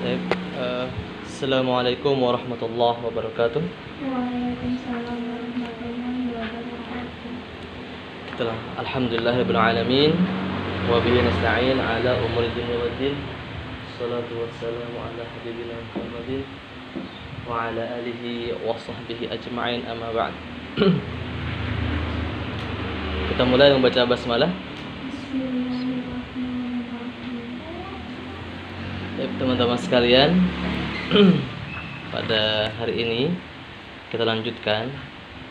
Baik, Assalamualaikum warahmatullahi wabarakatuh. Waalaikumsalam warahmatullahi wabarakatuh. Kita alhamdulillahirabbil alamin wa bihi nasta'in ala umuri dunya waddin. Salatu wassalamu ala habibina Muhammadin wa ala alihi wa sahbihi ajma'in, amma ba'd. Kita mulai membaca basmalah. Baik, teman-teman sekalian, pada hari ini kita lanjutkan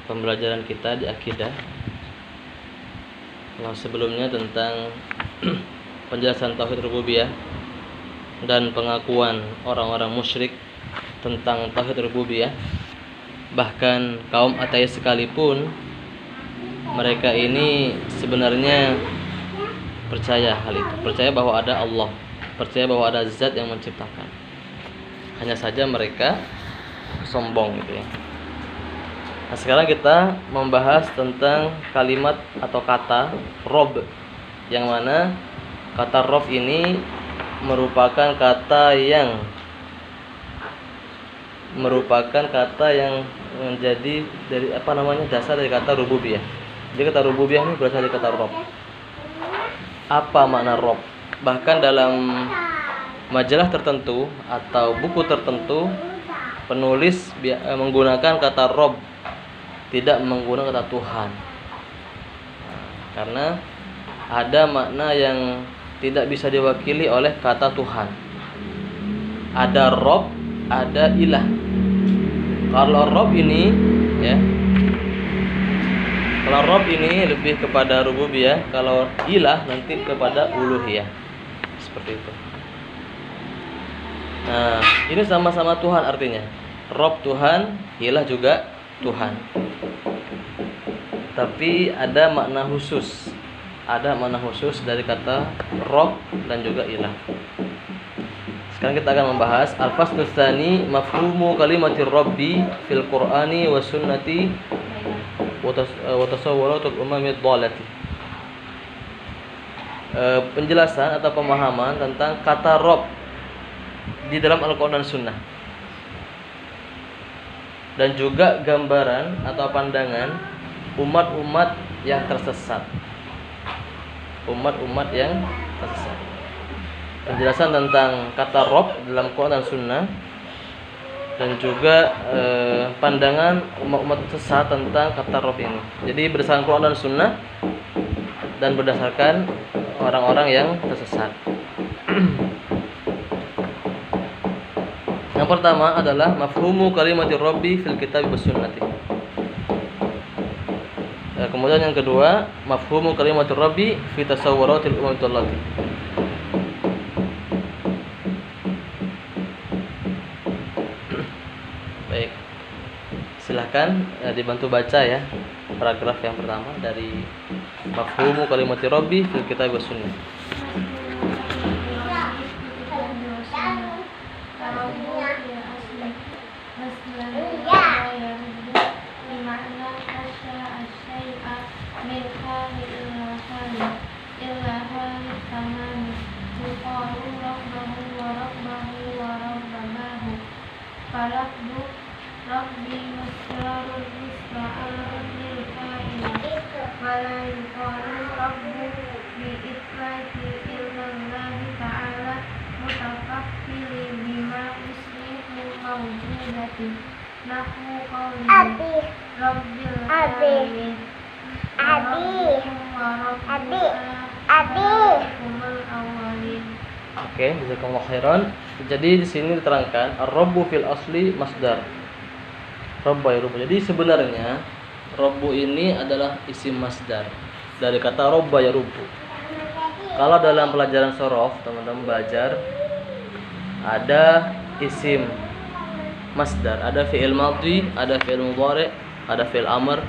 pembelajaran kita di akidah. Kalau sebelumnya tentang penjelasan tauhid rububiyah dan pengakuan orang-orang musyrik tentang tauhid rububiyah, bahkan kaum ateis sekalipun mereka ini sebenarnya percaya hal itu, percaya bahwa ada Allah, percaya bahwa ada zat yang menciptakan. Hanya saja mereka sombong gitu ya. Nah, sekarang kita membahas tentang kalimat atau kata Rob, yang mana kata Rob ini merupakan kata yang menjadi dari dasar dari kata rububiyah. Jadi kata rububiyah ini berasal dari kata Rob. Apa makna Rob? Bahkan dalam majalah tertentu atau buku tertentu, penulis menggunakan kata Rob, tidak menggunakan kata Tuhan, karena ada makna yang tidak bisa diwakili oleh kata Tuhan. Ada Rob, ada ilah. Kalau Rob ini ya, kalau Rob ini lebih kepada rububiyah, kalau ilah nanti kepada uluhiyah. Seperti itu. Nah, ini sama-sama Tuhan artinya. Rob Tuhan, ilah juga Tuhan. Tapi ada makna khusus. Ada makna khusus dari kata Rob dan juga ilah. Sekarang kita akan membahas al-faslus tsani, mafhumu kalimatir Rabbi fil Qur'ani was sunnati wa tasawwuratul umami dhalati. Penjelasan atau pemahaman tentang kata Rob di dalam Al-Quran dan Sunnah, dan juga gambaran atau pandangan umat-umat yang tersesat. Umat-umat yang tersesat. Penjelasan tentang kata Rob dalam Quran dan Sunnah, dan juga pandangan umat-umat sesat tentang kata Rob ini. Jadi berdasarkan Quran dan Sunnah dan berdasarkan orang-orang yang tersesat. Yang pertama adalah mafhumu kalimatir Rabbi fil kitab was sunnati. Kemudian yang kedua, mafhumu kalimatir Rabbi fi tasawwuratil umam dallati. Baik. Silahkan dibantu baca ya paragraf yang pertama dari mafhumu kalimatir Rabbi fil kitab was sunnah. Oke, jazakallahu khairan. Jadi di sini diterangkan ar-rabbu fil asli masdar. Rabba ya rubu. Jadi sebenarnya rabbu ini adalah isim masdar dari kata rabba ya rubu. Kalau dalam pelajaran shorof teman-teman belajar, ada isim masdar, ada fi'il madhi, ada fi'il mudhari', ada fi'il amr.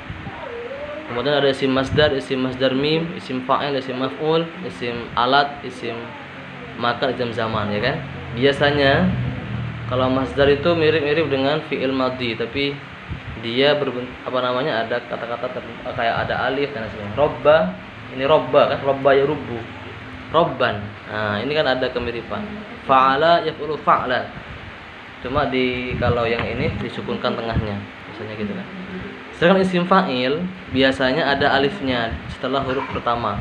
Kemudian ada isim masdar mim, isim fa'il, isim maf'ul, isim alat, isim makan, isim zaman, ya kan? Biasanya kalau masdar itu mirip-mirip dengan fi'il madhi, tapi dia ada kata-kata kayak ada alif dan sebagainya. Robba, ini robba kan, robba ya rubu. Robban. Nah, ini kan ada kemiripan. Fa'ala yaf'ulu fa'lan. Cuma kalau yang ini disukunkan tengahnya, misalnya gitu kan. Sedangkan isim fa'il biasanya ada alifnya setelah huruf pertama.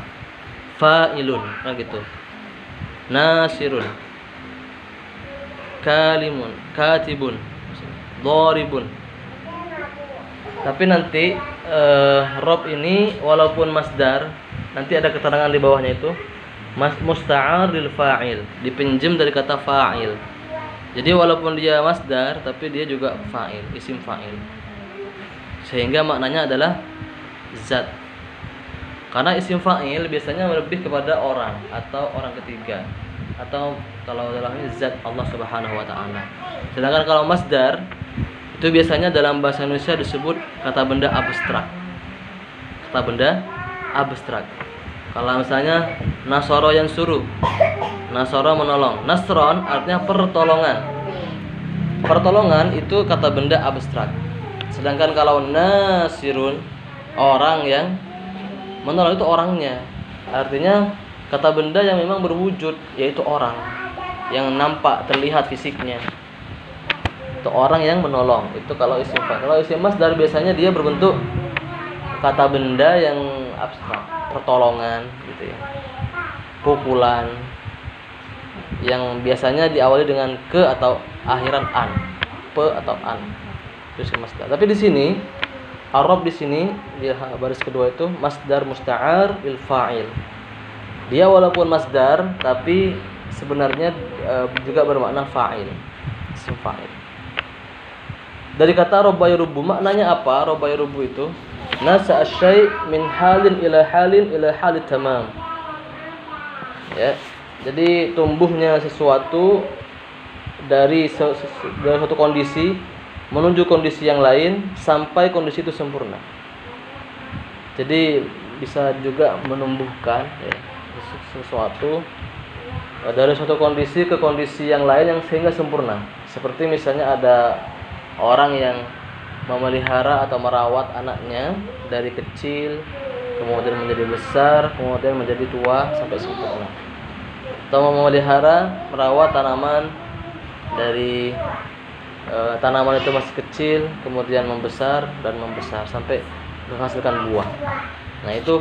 Fa'ilun, kan gitu. Nasirun, kalimun, katibun, dharibun. Tapi nanti rob ini walaupun masdar, nanti ada keterangan di bawahnya itu musta'ar lil fa'il, dipinjam dari kata fa'il. Jadi walaupun dia masdar tapi dia juga fa'il, isim fa'il. Sehingga maknanya adalah zat. Karena isim fa'il biasanya lebih kepada orang atau orang ketiga, atau kalau dalam ini zat Allah Subhanahu wa taala. Sedangkan kalau masdar itu biasanya dalam bahasa Indonesia disebut kata benda abstrak. Kata benda abstrak. Kalau misalnya nasoro yang suruh, nasoro menolong, nasron artinya pertolongan. Pertolongan itu kata benda abstrak. Sedangkan kalau nasirun, orang yang menolong itu orangnya. Artinya kata benda yang memang berwujud, yaitu orang yang nampak, terlihat fisiknya. Itu orang yang menolong. Itu kalau isim fa'il. Kalau isim masdar biasanya dia berbentuk kata benda yang abstrak, pertolongan gitu ya, pukulan, yang biasanya diawali dengan ke atau akhiran an, pe atau an. Itu isim masdar. Tapi di sini Arab di sini di baris kedua itu masdar musta'ar lil fa'il. Dia walaupun masdar tapi sebenarnya juga bermakna fa'il, isim fa'il. Dari kata robba yarubbu, maknanya apa? Robba yarubbu itu nasa asy-syai' min halin ila halin tamam. Ya. Jadi tumbuhnya sesuatu dari suatu kondisi menuju kondisi yang lain sampai kondisi itu sempurna. Jadi bisa juga menumbuhkan ya, sesuatu dari suatu kondisi ke kondisi yang lain yang sehingga sempurna. Seperti misalnya ada orang yang memelihara atau merawat anaknya dari kecil, kemudian menjadi besar, kemudian menjadi tua sampai sempurna. Atau memelihara, merawat tanaman dari tanaman itu masih kecil, kemudian membesar dan membesar sampai menghasilkan buah. Nah itu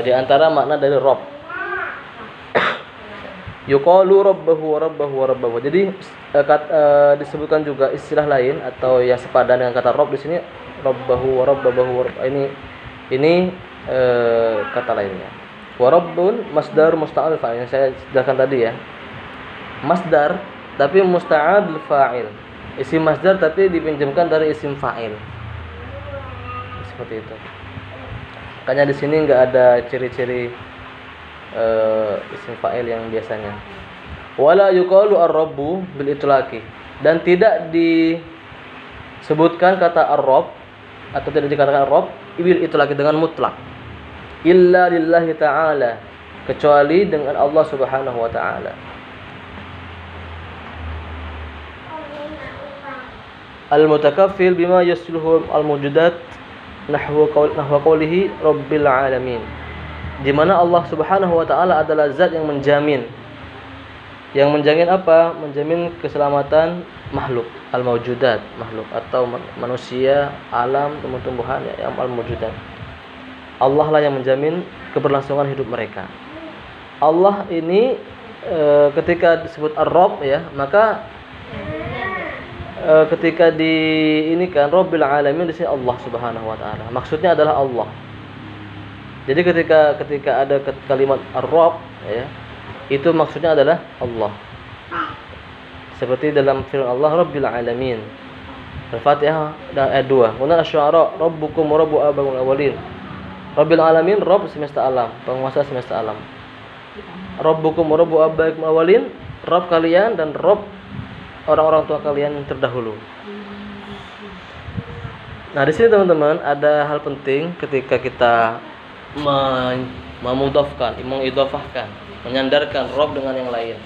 di antara makna dari rob. Yuqalu rabbahu wa rabbahu wa rabbahu. Jadi disebutkan juga istilah lain atau yang sepadan dengan kata rob di sini, rabbahu wa rabbahu. Ini kata lainnya. Wa rabbun masdar musta'al fa'il. Saya jelaskan tadi ya. Masdar tapi musta'ad fa'il. Isim masdar tapi dipinjamkan dari isim fa'il. Seperti itu. Makanya di sini enggak ada ciri-ciri isim fa'il yang biasanya. Wala yuqalu ar-rabbu bil itlaqi, dan tidak disebutkan kata ar-rabb atau tidak dikatakan rabb bil itlaqi dengan mutlak. Illa lillahi ta'ala, kecuali dengan Allah Subhanahu wa ta'ala. Al-mutakaffil bima yasluhu al-mawjudat nahwa qawlihi rabbil alamin. Di mana Allah Subhanahu wa taala adalah zat yang menjamin. Yang menjamin apa? Menjamin keselamatan makhluk, al-mawjudat, makhluk atau manusia, alam, tumbuh-tumbuhan ya, yang al-mawjudat. Allah lah yang menjamin keberlangsungan hidup mereka. Allah ini ketika disebut ar-rabb ya, maka ketika ini kan Rabbil alamin di sini Allah Subhanahu wa taala. Maksudnya adalah Allah. Jadi ketika ada kalimat ar-rabb ya, itu maksudnya adalah Allah. Seperti dalam firman Allah Rabbil alamin. Al-Fatihah ayat 2. Kemudian Asy-Syu'ara rabbukum wa rabbu abakumul awwalin. Rabbil alamin, Rabb semesta alam, penguasa semesta alam. Rabbukum wa rabbu abakumul awwalin, Rabb kalian dan Rabb orang-orang tua kalian yang terdahulu. Nah, di sini teman-teman ada hal penting ketika kita memudhafkan, mengidhafahkan, menyandarkan Rabb dengan yang lain.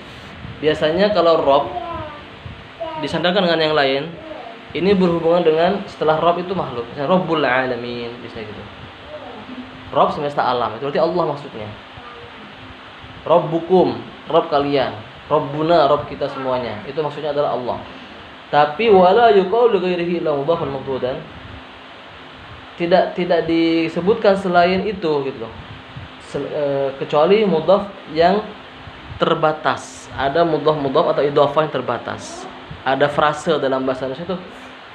Biasanya kalau Rabb disandarkan dengan yang lain, ini berhubungan dengan setelah Rabb itu makhluk. Misalnya Rabbul alamin, bisa gitu. Rabb semesta alam, itu berarti Allah maksudnya. Rabbukum, Rabb kalian. Rabbuna, Rabb kita semuanya. Itu maksudnya adalah Allah. Tapi wala yuqalu ghairihi illa mudhafan maqsudan. Tidak disebutkan selain itu gitu loh. Kecuali mudhaf yang terbatas. Ada mudhaf atau idhofah yang terbatas. Ada frase dalam bahasa Indonesia itu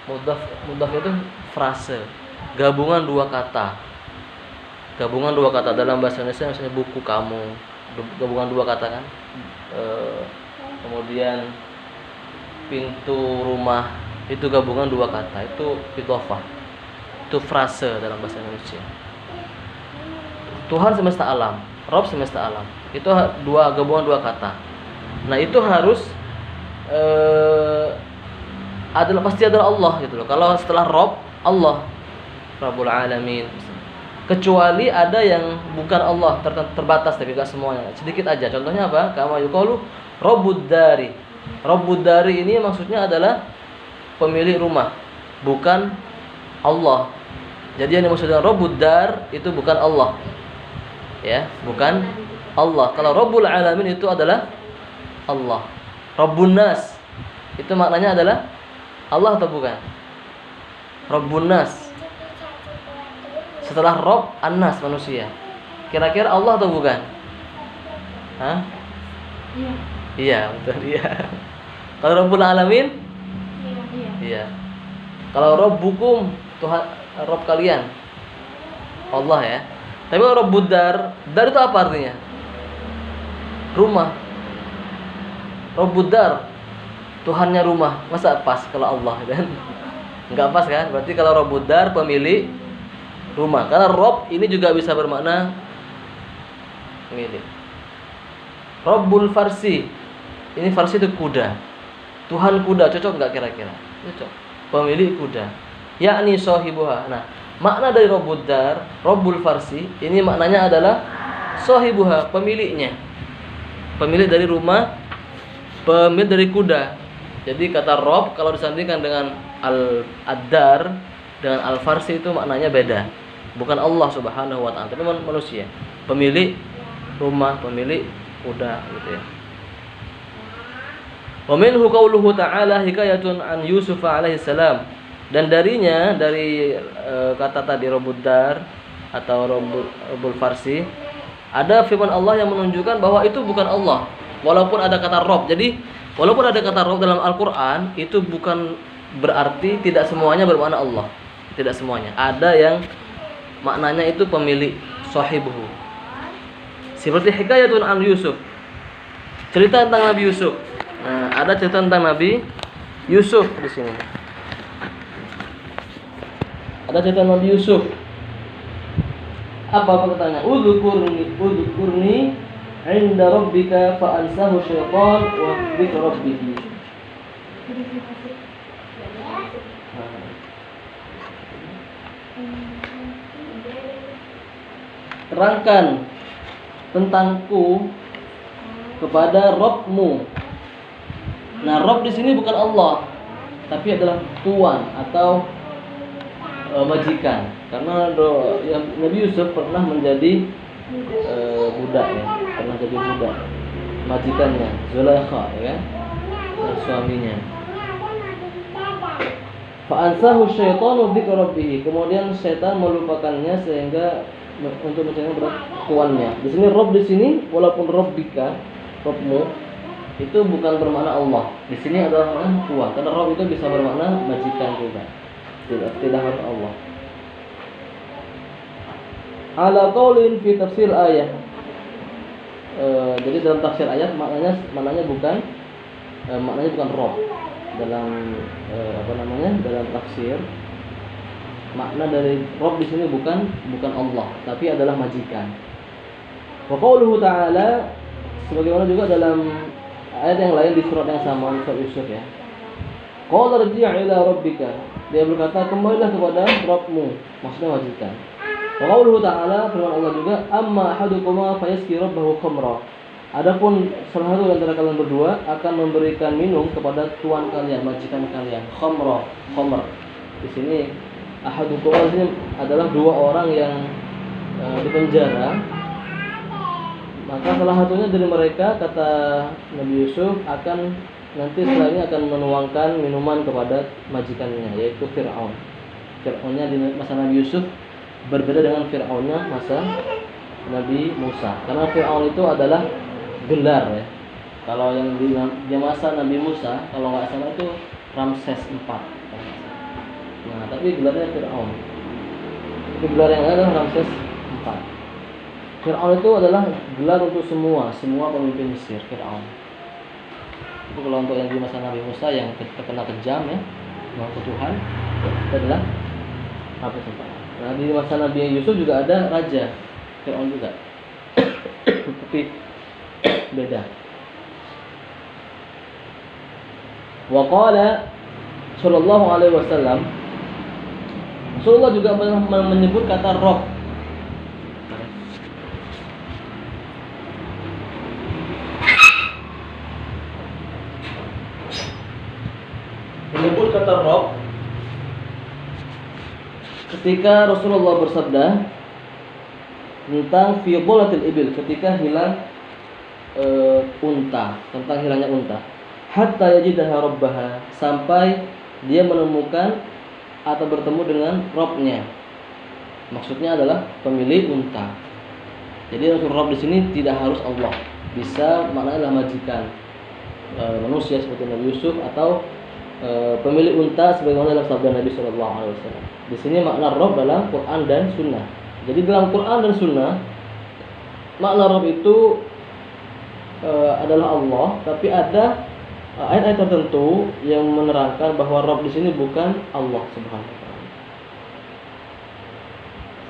mudhaf itu frase, gabungan dua kata. Gabungan dua kata dalam bahasa Indonesia misalnya buku kamu, gabungan dua kata kan. Kemudian pintu rumah itu gabungan dua kata, itu idhofah. Itu frase dalam bahasa Indonesia. Tuhan semesta alam, Rabb semesta alam. Itu gabungan dua kata. Nah, itu harus pasti adalah Allah gitu loh. Kalau setelah Rabb, Allah Rabbul Alamin. Kecuali ada yang bukan Allah, terbatas tapi enggak semuanya. Sedikit aja. Contohnya apa? Kama yuqalu Rabbud Dari. Rabbud Dari ini maksudnya adalah pemilik rumah, bukan Allah. Jadi yang dimaksud dengan Rabbud Dar itu bukan Allah. Ya, bukan Allah. Kalau Rabbul Alamin itu adalah Allah. Rabbun Nas itu maknanya adalah Allah atau bukan? Rabbun Nas. Setelah Rabb, An-Nas manusia. Kira-kira Allah atau bukan? Hah? Iya. Iya, betul iya. Kalau Rabbul Alamin? Iya. Iya. Kalau Rabbukum, Tuhan Rabb kalian, Allah ya. Tapi kalau Rabbud Dar, Dar itu apa artinya? Rumah. Rabbud Dar, Tuhannya rumah. Masa pas kalau Allah kan? Enggak pas kan? Berarti kalau Rabbud Dar pemilik rumah. Karena Rabb ini juga bisa bermakna milik. Rabbul Farsi. Ini Farsi itu kuda. Tuhan kuda, cocok enggak kira-kira? Cocok. Pemilik kuda. Yakni sahibuha. Nah, makna dari Rabbud Dar, Rabbul Farsi, ini maknanya adalah sahibuha, pemiliknya. Pemilik dari rumah, pemilik dari kuda. Jadi kata Rabb kalau disandingkan dengan Ad-Dar dengan Al-Farsi itu maknanya beda. Bukan Allah Subhanahu wa taala, tapi manusia. Pemilik rumah, pemilik kuda gitu ya. Wa minhu qauluhu ta'ala hikayatun an Yusuf alaihi salam. Dan darinya dari kata tadi Rabbud Dar atau Rabbul Farsi, ada firman Allah yang menunjukkan bahwa itu bukan Allah. Walaupun ada kata Rabb. Jadi walaupun ada kata Rabb dalam Al-Qur'an, itu bukan berarti tidak semuanya bermakna Allah. Tidak semuanya. Ada yang maknanya itu pemilik, sahibuhu. Seperti hikayatun an Yusuf. Cerita tentang Nabi Yusuf. Nah, ada cerita tentang Nabi Yusuf di sini. Ada cerita Nabi Yusuf. Apa katanya? Udhkurni 'inda rabbika fa ansahu syaitan wa dzikra rabbih. Terangkan tentangku kepada Rabbmu. Nah, Rabb di sini bukan Allah, tapi adalah tuan atau majikan. Karena Nabi Yusuf pernah menjadi budak ya, pernah jadi budak majikannya Zulaikha ya, suaminya. Fa ansahu syaitanu dzikra rabbih. Kemudian setan melupakannya sehingga untuk mencari tuannya. Di sini Rabb di sini walaupun Rabbika, Rabbmu itu bukan bermakna Allah. Di sini adalah makna tuan. Karena Rabb itu bisa bermakna majikan juga. Tidak harus Allah. Ala qaulin fi tafsir ayat. Jadi dalam tafsir ayat maknanya bukan Rabb. Dalam dalam tafsir makna dari Rabb di sini bukan Allah, tapi adalah majikan. Wa qauluhu ta'ala, sebagaimana juga dalam ayat yang lain di surat yang sama, surat Yusuf ya. Qala rji' ila rabbika. Dia berkata, kembalilah kepada Rabbmu, maksudnya majikan. Wa qauluhu ta'ala, firman Allah juga, amma ahadukuma fayaski rabbahu khamra. Adapun salah satu antara kalian berdua akan memberikan minum kepada tuan kalian, majikan kalian, khamr. Di sini ahadukuma ini adalah dua orang yang dipenjara. Maka salah satunya dari mereka, kata Nabi Yusuf, akan nanti setelah ini akan menuangkan minuman kepada majikannya, yaitu Fir'aun. Fir'aunnya di masa Nabi Yusuf berbeda dengan Fir'aunnya masa Nabi Musa. Karena Fir'aun itu adalah gelar ya. Kalau yang di masa Nabi Musa, kalau nggak salah itu Ramses IV. Nah, tapi gelarnya Fir'aun. Itu gelar yang ada adalah Ramses IV. Fir'aun itu adalah gelar untuk semua pemimpin Mesir, Fir'aun. Itu kalau untuk yang di masa Nabi Musa yang terkena kejam ya, mengaku Tuhan, itu adalah Ramses IV. Nah, di masa Nabi Yusuf juga ada raja Fir'aun juga. Tapi beda. Wa qala sallallahu alaihi wasallam, Rasulullah juga menyebut kata Rabb. Menyebut kata Rabb ketika Rasulullah bersabda tentang fi dhalatil ibil, ketika hilang unta, tentang hilangnya unta. Hatta yajidaha rabbaha, sampai dia menemukan atau bertemu dengan Rabb-nya. Maksudnya adalah pemilik unta. Jadi unsur Rabb di sini tidak harus Allah, bisa maknanya adalah majikan manusia seperti Nabi Yusuf, atau pemilik unta sebagaimana dalam sabda Nabi Shallallahu Alaihi Wasallam. Di sini makna Rabb dalam Quran dan Sunnah. Jadi dalam Quran dan Sunnah makna Rabb itu adalah Allah, tapi ada ayat-ayat tertentu yang menerangkan bahwa Rabb di sini bukan Allah Subhanahu wa taala.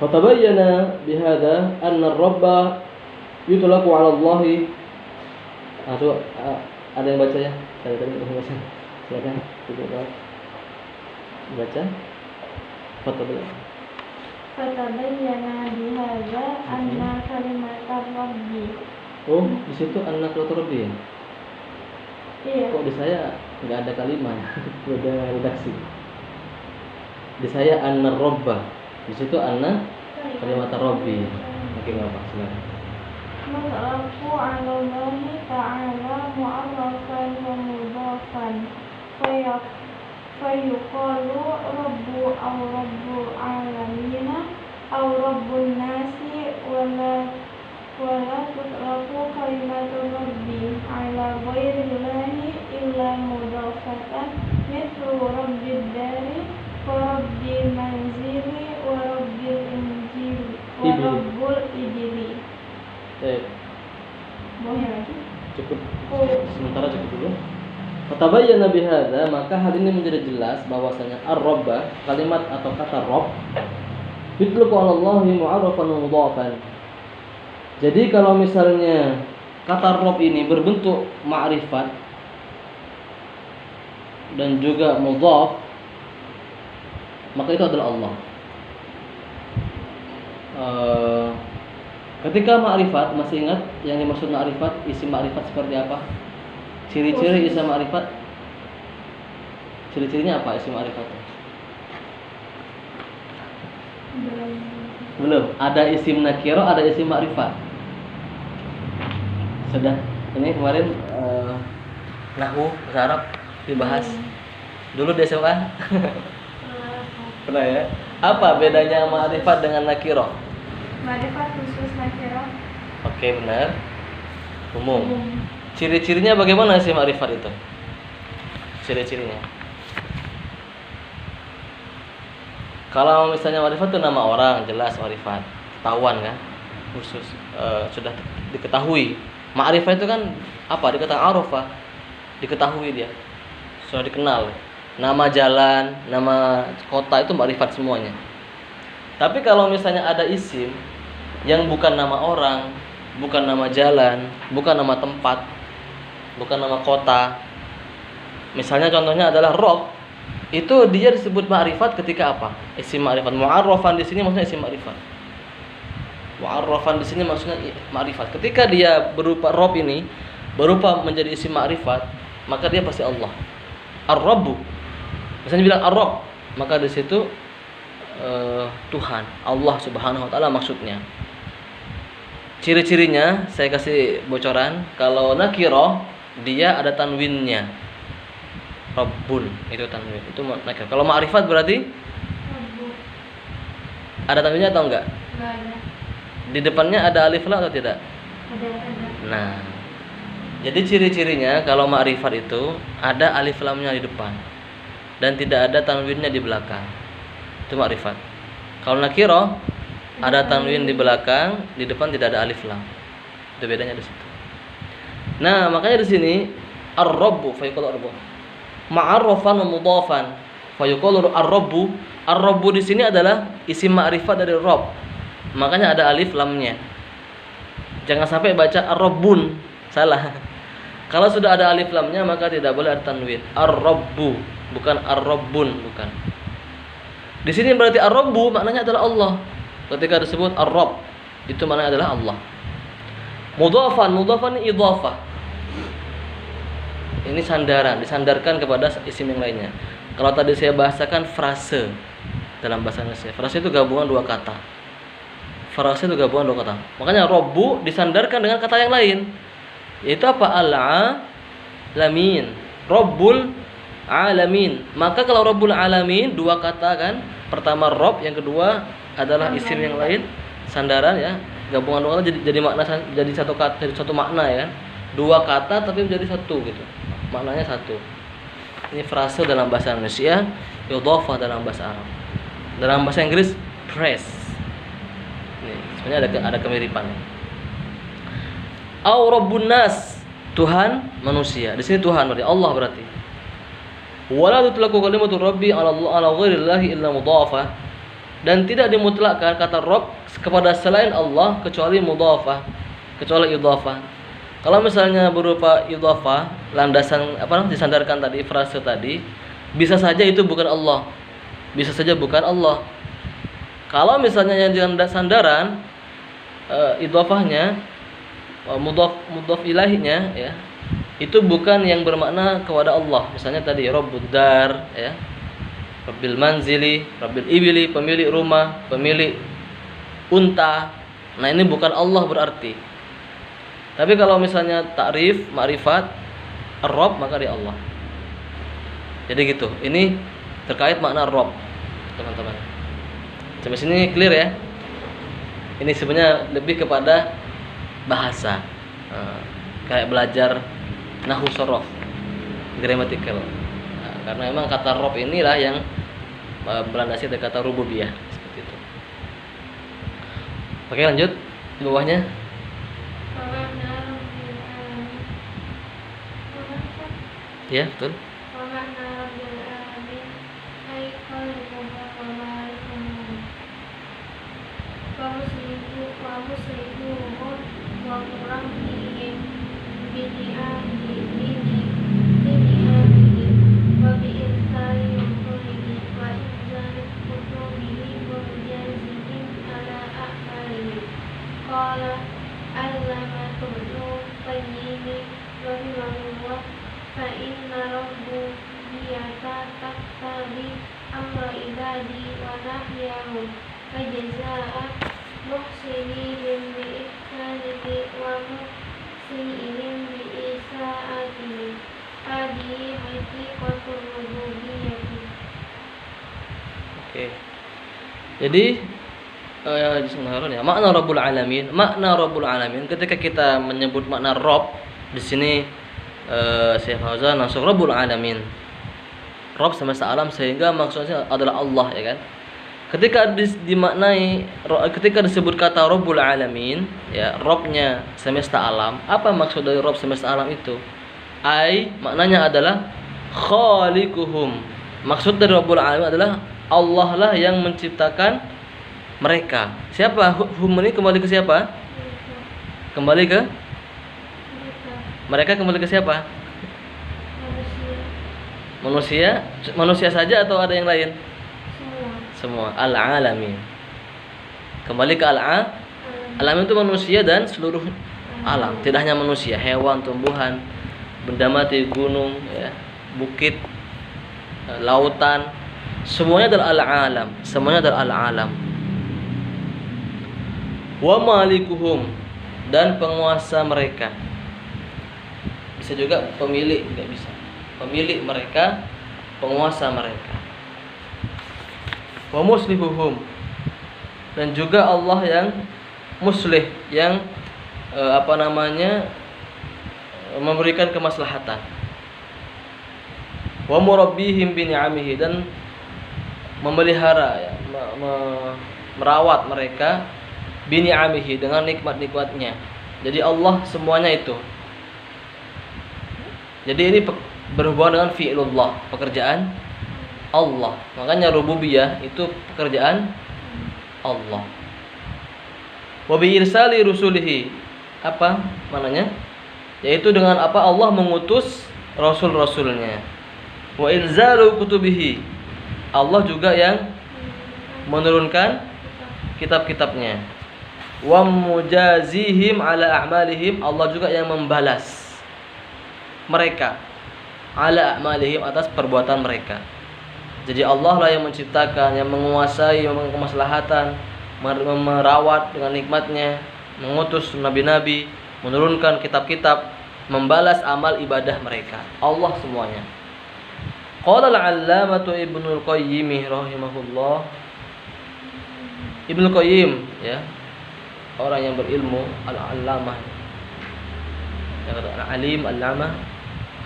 Fatabayyana bihadza anna ar-rabba yutlaqu 'ala Allah. Ada yang baca ya? Saya tadi baca. Silakan baca. Fatabayyana bihadza anna kalimat rabbi. Oh, di situ anna kalimat rabbi ya? Iya. Kok di saya nggak ada kalimat, beda redaksi. Di saya anna robba, di situ anna kalimat robbi. Oke, nggak apa, silakan. Mutlaqu 'ala Allah ta'ala mu'arrafan wa mudhafan. Fayuqalu rabbu aw rabbul alamin aw rabbun nasi wala tutlaqu kalimatu rabbi 'ala ghairillahi illa mudhafatan mithlu rabbid dari wa rabbil manzili wa rabbil injili wa rabbul ibili. Boleh lagi? Cukup. Sementara cukup dulu. Fatabayyana bihadza, maka hal ini menjadi jelas bahwasanya ar-rabba, kalimat atau kata Rabb, yutlaqu 'ala Allahi mu'arrafan wa mudhafan. Jadi kalau misalnya kata Rabb ini berbentuk ma'rifat dan juga mudhaf, maka itu adalah Allah. Ketika ma'rifat, masih ingat yang dimaksud ma'rifat, isim ma'rifat seperti apa? Ciri-ciri isim ma'rifat. Ciri-cirinya apa isim ma'rifat? Belum. Ada isim nakiro, ada isim ma'rifat. Sudah. Ini kemarin nahwu bahasa Arab dibahas. Dulu di SMA. Pernah ya? Apa bedanya ma'rifat dengan nakiro? Ma'rifat khusus nakirah. Oke, benar. Umum. Ciri-cirinya bagaimana sih ma'rifat itu? Ciri-cirinya. Kalau misalnya ma'rifat itu nama orang, jelas ma'rifat. Ketahuan kan? Khusus sudah diketahui. Ma'rifat itu kan apa? Dikatakan arafah. Diketahui dia. Sudah dikenal. Nama jalan, nama kota itu ma'rifat semuanya. Tapi kalau misalnya ada isim yang bukan nama orang, bukan nama jalan, bukan nama tempat, bukan nama kota. Misalnya contohnya adalah Rabb, itu dia disebut ma'rifat ketika apa? Isim ma'rifat. Mu'arrafan di sini maksudnya isim ma'rifat. Mu'arrafan di sini maksudnya ma'rifat. Ketika dia berupa Rabb ini, berupa menjadi isim ma'rifat, maka dia pasti Allah. Ar-Rabbu. Misalnya bilang Ar-Rabb, maka di situ Tuhan, Allah Subhanahu wa taala maksudnya. Ciri-cirinya saya kasih bocoran. Kalau nakirah dia ada tanwinnya. Rabbun itu tanwin. Itu nakirah. Kalau ma'rifat berarti Rabbu. ada tanwinnya atau enggak? Nggak ada. Di depannya ada alif lam atau tidak? Ada. Nah, jadi ciri-cirinya kalau ma'rifat itu ada alif lamnya di depan dan tidak ada tanwinnya di belakang. Itu ma'rifat. Kalau nakirah ada tanwin di belakang, di depan tidak ada alif lam. Itu bedanya di situ. Nah, makanya di sini ar-rabbu fa yuqalu ar-rabbu. Ma'arrafan wa mudhafan fa yuqalu ar-rabbu. Ar-rabbu di sini adalah isim ma'rifat dari rabb. Makanya ada alif lamnya. Jangan sampai baca ar-rabbun, salah. Kalau sudah ada alif lamnya maka tidak boleh ada tanwin. Ar-rabbu, bukan ar-rabbun, bukan. Di sini berarti ar-rabbu maknanya adalah Allah. Ketika disebut ar-rabb, itu maknanya adalah Allah. Mudhafan ini idhafah. Ini sandaran, disandarkan kepada isim yang lainnya. Kalau tadi saya bahasakan frase dalam bahasa Indonesia. Frase itu gabungan dua kata. Frase itu gabungan dua kata. Makanya rabbu disandarkan dengan kata yang lain. Yaitu apa? Al-alamin. Rabbul alamin. Maka kalau rabbul alamin dua kata kan? Pertama rabb, yang kedua adalah isim yang lain, sandaran ya, gabungan dua kata jadi makna, jadi satu kata, jadi satu makna ya. Dua kata tapi menjadi satu gitu. Maknanya satu. Ini frase dalam bahasa Indonesia, idhafah dalam bahasa Arab. Dalam bahasa Inggris press. Ini sebenarnya ada kemiripan. Au rabbun nas, Tuhan manusia. Di sini Tuhan berarti Allah berarti. Wala tutlaqu kalimatu rabbi ala ghairillahi illa mudhafah. Dan tidak dimutlakkan kata Rabb kepada selain Allah kecuali mudhafah, kecuali idhafah. Kalau misalnya berupa idhafah, landasan disandarkan tadi, frase tadi, bisa saja itu bukan Allah. Bisa saja bukan Allah. Kalau misalnya yang sandaran idhafahnya mudhaf ilahinya ya, itu bukan yang bermakna kepada Allah. Misalnya tadi Rabbud Dar ya. Rabbil manzili, Rabbil ibili, pemilik rumah, pemilik unta. Nah, ini bukan Allah berarti. Tapi kalau misalnya ta'rif, ma'rifat, ar-rabb maka dia Allah. Jadi gitu. Ini terkait makna rabb, teman-teman. Sampai sini clear ya? Ini sebenarnya lebih kepada bahasa. Kayak belajar nahwu shorof, grammatical. Karena memang kata rabb inilah yang berlandasi dari kata rububiyah seperti itu. Oke, lanjut di bawahnya. Ya, betul. Oke. Jadi makna Rabbul Alamin, ketika kita menyebut makna Rabb di sini Syekh Fauzan langsung Rabbul Alamin. Rabb semesta alam, sehingga maksudnya adalah Allah ya kan. Ketika dimaknai, ketika disebut kata Rabbul Alamin ya, Rabbnya semesta alam. Apa maksud dari Rabb semesta alam itu? Maknanya adalah khaliquhum. Maksud dari Rabbul Alamin adalah Allah lah yang menciptakan mereka. Siapa? Hum ini kembali ke siapa? Kembali ke mereka, kembali ke siapa? Manusia saja atau ada yang lain? Semua. Al-alamin. Kembali ke alamin itu manusia dan seluruh alam. Tidak hanya manusia, hewan, tumbuhan, benda mati, gunung, ya, bukit, lautan. Semuanya adalah al-alam. Semuanya adalah al-alam. Wa malikuhum. dan penguasa mereka. Bisa juga pemilik, tidak bisa. Pemilik mereka, penguasa mereka. Wa muslihuhum, dan juga Allah yang muslih, yang memberikan kemaslahatan. Wa murabbihim bi ni'amihi, dan memelihara ya, merawat mereka bi ni'amihi, dengan nikmat-nikmatnya. Jadi Allah semuanya itu. Jadi ini berhubungan dengan fi'lullah, pekerjaan Allah. Makanya rububiyah itu pekerjaan Allah. Wa bi irsali rusulihi, apa mananya? Yaitu dengan apa Allah mengutus rasul-rasulnya. Wa inzalu kutubihi, Allah juga yang menurunkan kitab-kitabnya. Wa mujazihim ala a'malihim, Allah juga yang membalas mereka ala a'malihim, atas perbuatan mereka. Jadi Allah lah yang menciptakan, yang menguasai, yang kemaslahatan, merawat dengan nikmatnya, mengutus nabi-nabi, menurunkan kitab-kitab, membalas amal ibadah mereka. Allah semuanya. Qala al-'allamatu Ibnul Qayyim rahimahullah. Ibnu Qayyim ya, orang yang berilmu, al-'allamah. Yang alim, al-'allamah,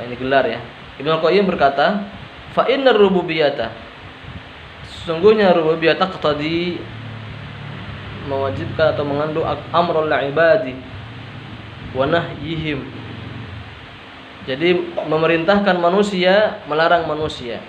ini gelar ya. Ibnu Qayyim berkata, fa innar rububiyyata, sesungguhnya rububiyah taqtadi, mewajibkan atau mengandung amrul ibadi wa nahyihim. Jadi memerintahkan manusia, melarang manusia.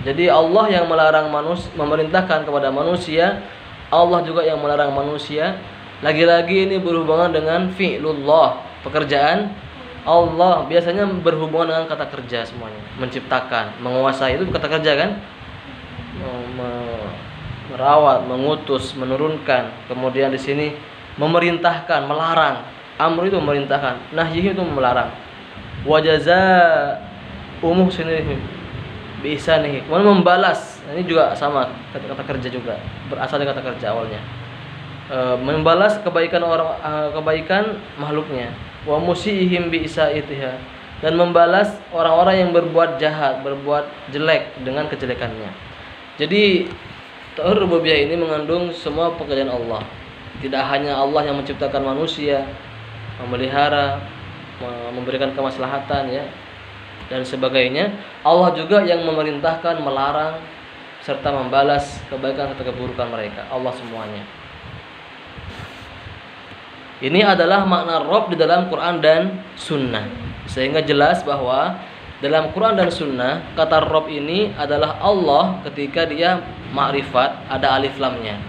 Jadi Allah yang melarang manusia, memerintahkan kepada manusia, Allah juga yang melarang manusia. Lagi-lagi ini berhubungan dengan fi'lullah, pekerjaan Allah. Biasanya berhubungan dengan kata kerja semuanya. Menciptakan, menguasai, itu kata kerja kan? Merawat, mengutus, menurunkan. Kemudian di sini memerintahkan, melarang. Amr itu memerintahkan, nahyih itu melarang. Wa jazaa'umuh sini bi ihsanihi, membalas. Ini juga sama, kata kerja juga, berasal dari kata kerja awalnya. Membalas kebaikan kebaikan makhluknya. Wa musiihim bi isaitiha, dan membalas orang-orang yang berbuat jahat, berbuat jelek dengan kejelekannya. Jadi tauhid rububiyah ini mengandung semua pekerjaan Allah. Tidak hanya Allah yang menciptakan manusia, memelihara, memberikan kemaslahatan ya, dan sebagainya. Allah juga yang memerintahkan, melarang, serta membalas kebaikan serta keburukan mereka. Allah semuanya. Ini adalah makna Rabb di dalam Quran dan Sunnah. Sehingga jelas bahwa dalam Quran dan Sunnah kata Rabb ini adalah Allah ketika dia ma'rifat, ada alif lamnya.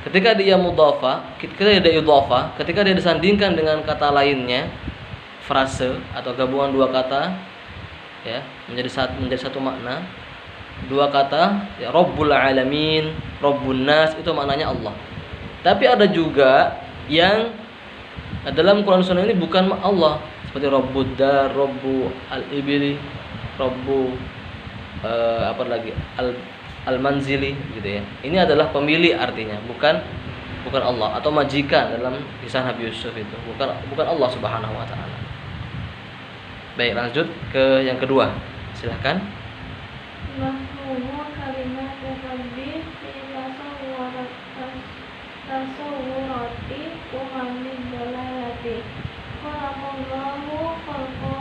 Ketika dia mudhafah, ketika dia idhafah, ketika dia disandingkan dengan kata lainnya, frase atau gabungan dua kata ya, menjadi satu makna. Dua kata ya, Rabbul Alamin, Rabbun Nas, itu maknanya Allah. Tapi ada juga yang dalam Quran Sunnah ini bukan Allah, seperti Rabbud Dar, Rabbu al-Ibili, Rabbu al-Manzili gitu ya. Ini adalah pemilik artinya, bukan Allah, atau majikan dalam kisah Nabi Yusuf itu, bukan Allah Subhanahu wa taala. Baik, lanjut ke yang kedua. Silahkan. Mahmumu kalimat rabbi fi tasawwurati umamin dalalati. Khalaqallahu khalqa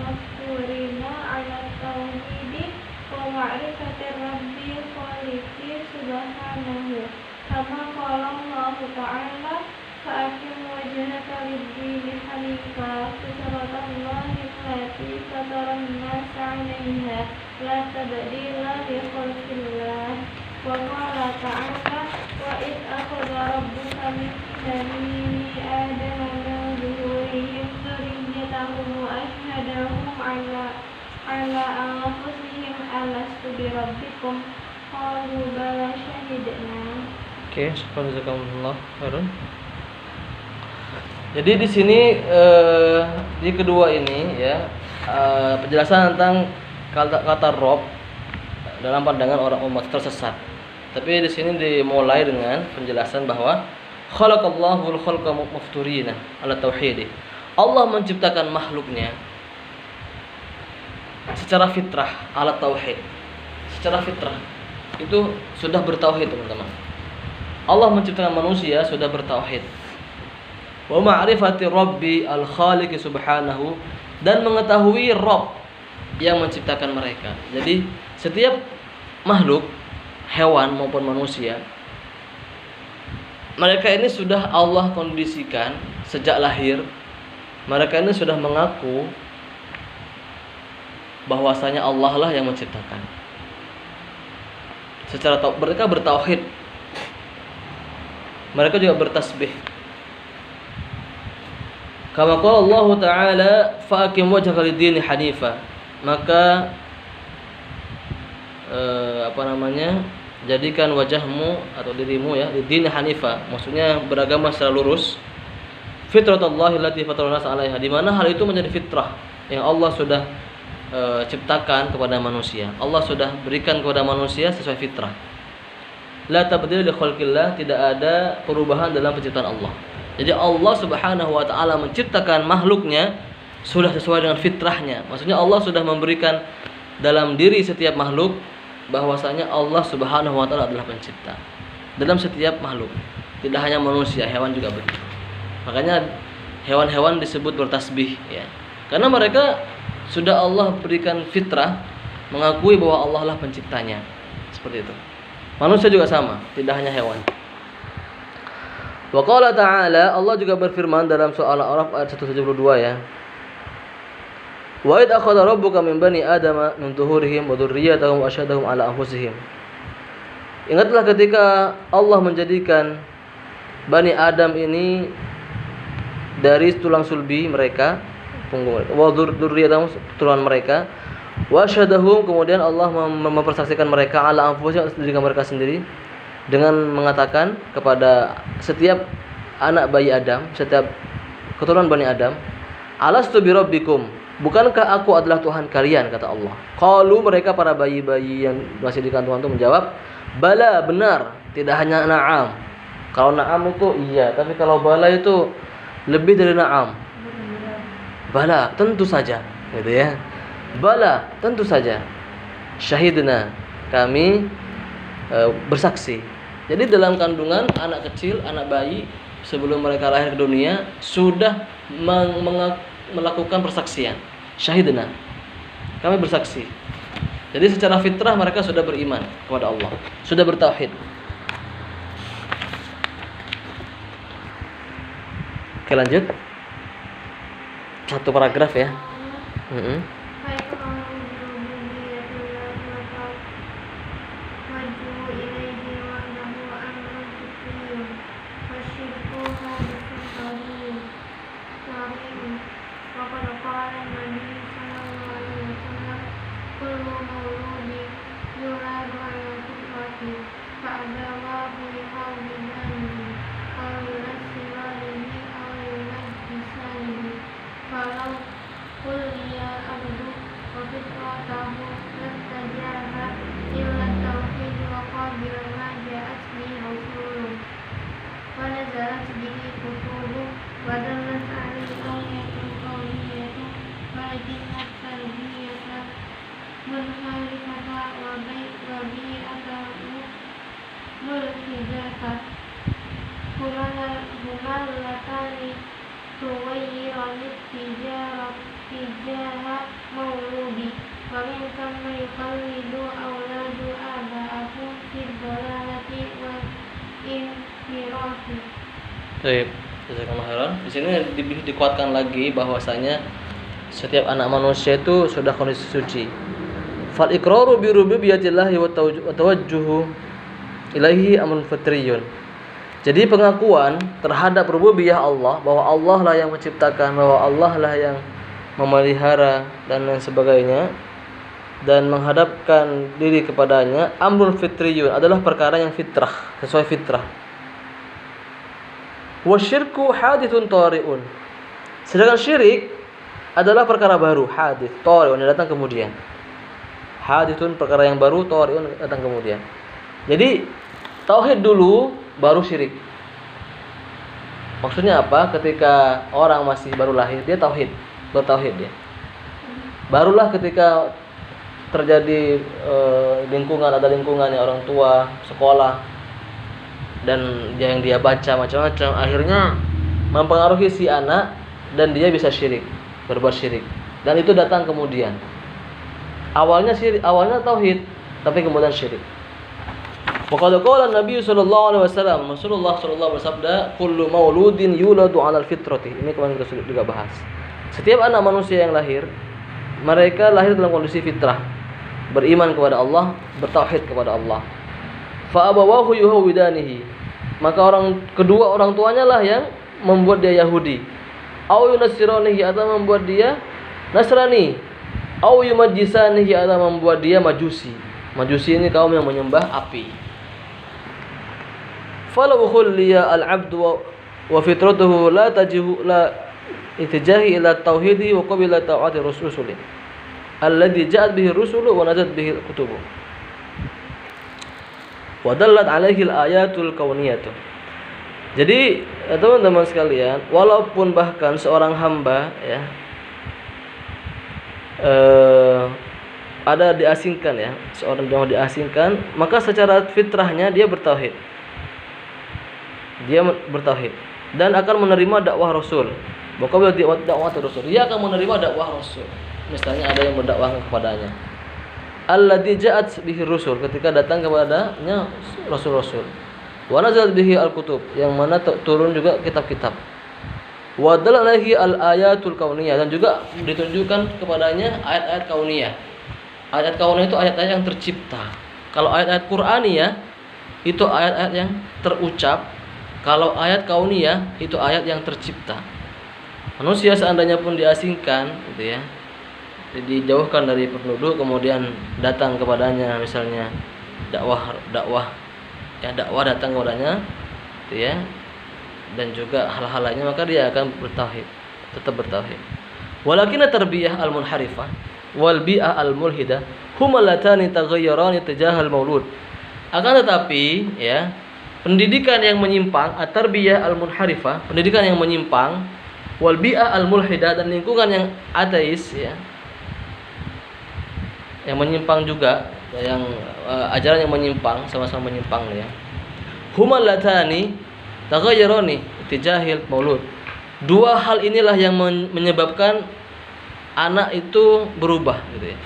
mafturina ala tauhidi wa ma'rifati rabbi khaliqi subhanahu. Kama qala Allah ta'ala, fa'akim wajhaka lid-dini hanifan fitratallahi allati fataran nasa 'alaiha la tabdila li khalqillah. Wa qala ta'ala, wa id akhadha rabbuka min bani adama min zuhurihim dhurriyyatahum wa ashhadahum 'ala anfusihim alastu bi rabbikum qalu bala shahidna. Oke, subhanallah khairan. Jadi di sini di kedua ini ya, penjelasan tentang kata Rabb dalam pandangan orang umat tersesat. Tapi di sini dimulai dengan penjelasan bahwa Khalaqallahu al-khalqa mufturina ala tauhid. Allah menciptakan makhluknya secara fitrah ala tauhid. Secara fitrah itu sudah bertauhid, teman-teman. Allah menciptakan manusia sudah bertauhid. Wa ma'rifati Rabbi al-Khaliq subhanahu, dan mengetahui Rabb yang menciptakan mereka. Jadi setiap makhluk, hewan maupun manusia, mereka ini sudah Allah kondisikan sejak lahir. Mereka ini sudah mengaku bahwasanya Allah lah yang menciptakan. Secara mereka bertauhid. Mereka juga bertasbih. Kama qala Allah Ta'ala, fa'akim wajhaka lid-dini hanifa. Maka jadikan wajahmu atau dirimu ya lid-dini hanifa, maksudnya beragama secara lurus. Fitratallahi allati fatara nas 'alaiha, di mana hal itu menjadi fitrah yang Allah sudah ciptakan kepada manusia. Allah sudah berikan kepada manusia sesuai fitrah. La tabdila li khalqillah, tidak ada perubahan dalam penciptaan Allah. Jadi Allah Subhanahu wa taala menciptakan makhluknya sudah sesuai dengan fitrahnya. Maksudnya Allah sudah memberikan dalam diri setiap makhluk bahwasanya Allah Subhanahu wa taala adalah pencipta. Dalam setiap makhluk, tidak hanya manusia, hewan juga begitu. Makanya hewan-hewan disebut bertasbih ya. Karena mereka sudah Allah berikan fitrah mengakui bahwa Allah lah penciptanya. Seperti itu. Manusia juga sama, tidak hanya hewan. Wa qala ta'ala, Allah juga berfirman dalam surah Al-A'raf ayat 172 ya. Wa id akhadha rabbuka min bani adama min tuhurihim wa dzurriyyatahum wa asyhadahum ala anfusihim. Ingatlah ketika Allah menjadikan Bani Adam ini dari tulang sulbi mereka, punggung mereka, wa dzurriyyatahum, turunan mereka, wa asyhadahum, kemudian Allah mempersaksikan mereka ala anfusihim, diri mereka sendiri, dengan mengatakan kepada setiap anak bayi Adam, setiap keturunan Bani Adam, alastu bi rabbikum, bukankah aku adalah Tuhan kalian, kata Allah. Qalu, mereka para bayi-bayi yang masih di kandungan itu menjawab, bala, benar, tidak hanya na'am. Kalau na'am itu iya, tapi kalau bala itu lebih dari na'am. Bala, tentu saja, gitu ya. Bala, tentu saja. Syahidna, kami bersaksi. Jadi dalam kandungan anak kecil, anak bayi, sebelum mereka lahir ke dunia sudah melakukan persaksian. Syahidna, kami bersaksi. Jadi secara fitrah mereka sudah beriman kepada Allah, sudah bertauhid. Oke, lanjut. Satu paragraf ya. Di sini dikuatkan lagi bahwasanya setiap anak manusia itu sudah kondisi suci. Fal iqraru bi rububiyyatillahi wa tawajjuhu ilaihi amrun fitriyun. Jadi pengakuan terhadap rububiyah Allah, bahwa Allah lah yang menciptakan, bahwa Allah lah yang memelihara dan lain sebagainya, dan menghadapkan diri kepadanya, amrun fitriyun, adalah perkara yang fitrah, sesuai fitrah. Wasyirku hadithun tari'un, sedangkan syirik adalah perkara baru, hadith, tari'un, yang datang kemudian. Hadithun, perkara yang baru, tari'un, datang kemudian. Jadi tauhid dulu, baru syirik. Maksudnya apa? Ketika orang masih baru lahir, dia tauhid, bertauhid dia. Barulah ketika terjadi lingkungan, ada lingkungannya orang tua, sekolah, dan yang dia baca macam-macam, akhirnya mempengaruhi si anak dan dia bisa syirik, berbuat syirik. Dan itu datang kemudian. Awalnya syirik, awalnya tauhid, tapi kemudian syirik. Waqad qala Nabi sallallahu alaihi wasallam, Rasulullah sallallahu bersabda, "Kullu mauludin yuladu 'alal fitrati." Ini kemarin kita juga bahas. Setiap anak manusia yang lahir, mereka lahir dalam kondisi fitrah, beriman kepada Allah, bertauhid kepada Allah. Fa abawahu yuhawidanihi. Maka kedua orang tuanya lah yang membuat dia Yahudi. Au yunasiranihi, atau membuat dia Nasrani. Au yumajjisanihi, atau membuat dia Majusi. Majusi ini kaum yang menyembah api. Falau khulliya al-'abdu wa fitratuhu la itijahi ila tauhidi wa qabila ta'ati rusuli alladhi ja'at bihi rusulu wa nazat bihi kutubu wa dallat alaihi al-ayatul kauniyatu. Jadi teman-teman sekalian, walaupun bahkan seorang hamba ya ada diasingkan ya, seorang yang diasingkan, maka secara fitrahnya dia bertauhid. Dia bertauhid dan akan menerima dakwah Rasul. Bahkan dakwah Rasul, dia akan menerima dakwah Rasul. Misalnya ada yang berdakwah kepadanya. Alladzi ja'at bihi rusul, ketika datang kepadanya rasul-rasul. Wa nazalat bihi al-kutub, yang mana turun juga kitab-kitab. Wa dalalahi al-ayatul kauniyah, dan juga ditunjukkan kepadanya ayat-ayat kauniyah. Ayat kauniyah itu ayat-ayat yang tercipta. Kalau ayat-ayat Qur'aniyah itu ayat-ayat yang terucap. Kalau ayat kauniyah itu ayat yang tercipta. Manusia seandainya pun diasingkan gitu ya, dijauhkan dari penduduk, kemudian datang kepadanya misalnya dakwah datang kepadanya gitu ya, dan juga hal-hal lainnya, maka dia akan bertauhid, tetap bertauhid. Walakin tarbiyah al-munharifah wal bi'ah al-mulhidah huma latani taghayyarani tijahal maulud. Akan tetapi ya, pendidikan yang menyimpang, at-tarbiyah al-munharifah, pendidikan yang menyimpang, wal bi'ah al-mulhidah, dan lingkungan yang ateis ya, yang menyimpang juga, yang ajaran yang menyimpang, sama-sama menyimpang ya. Humal latani taghayyarani tijahil maulud. Dua hal inilah yang menyebabkan anak itu berubah gitu ya.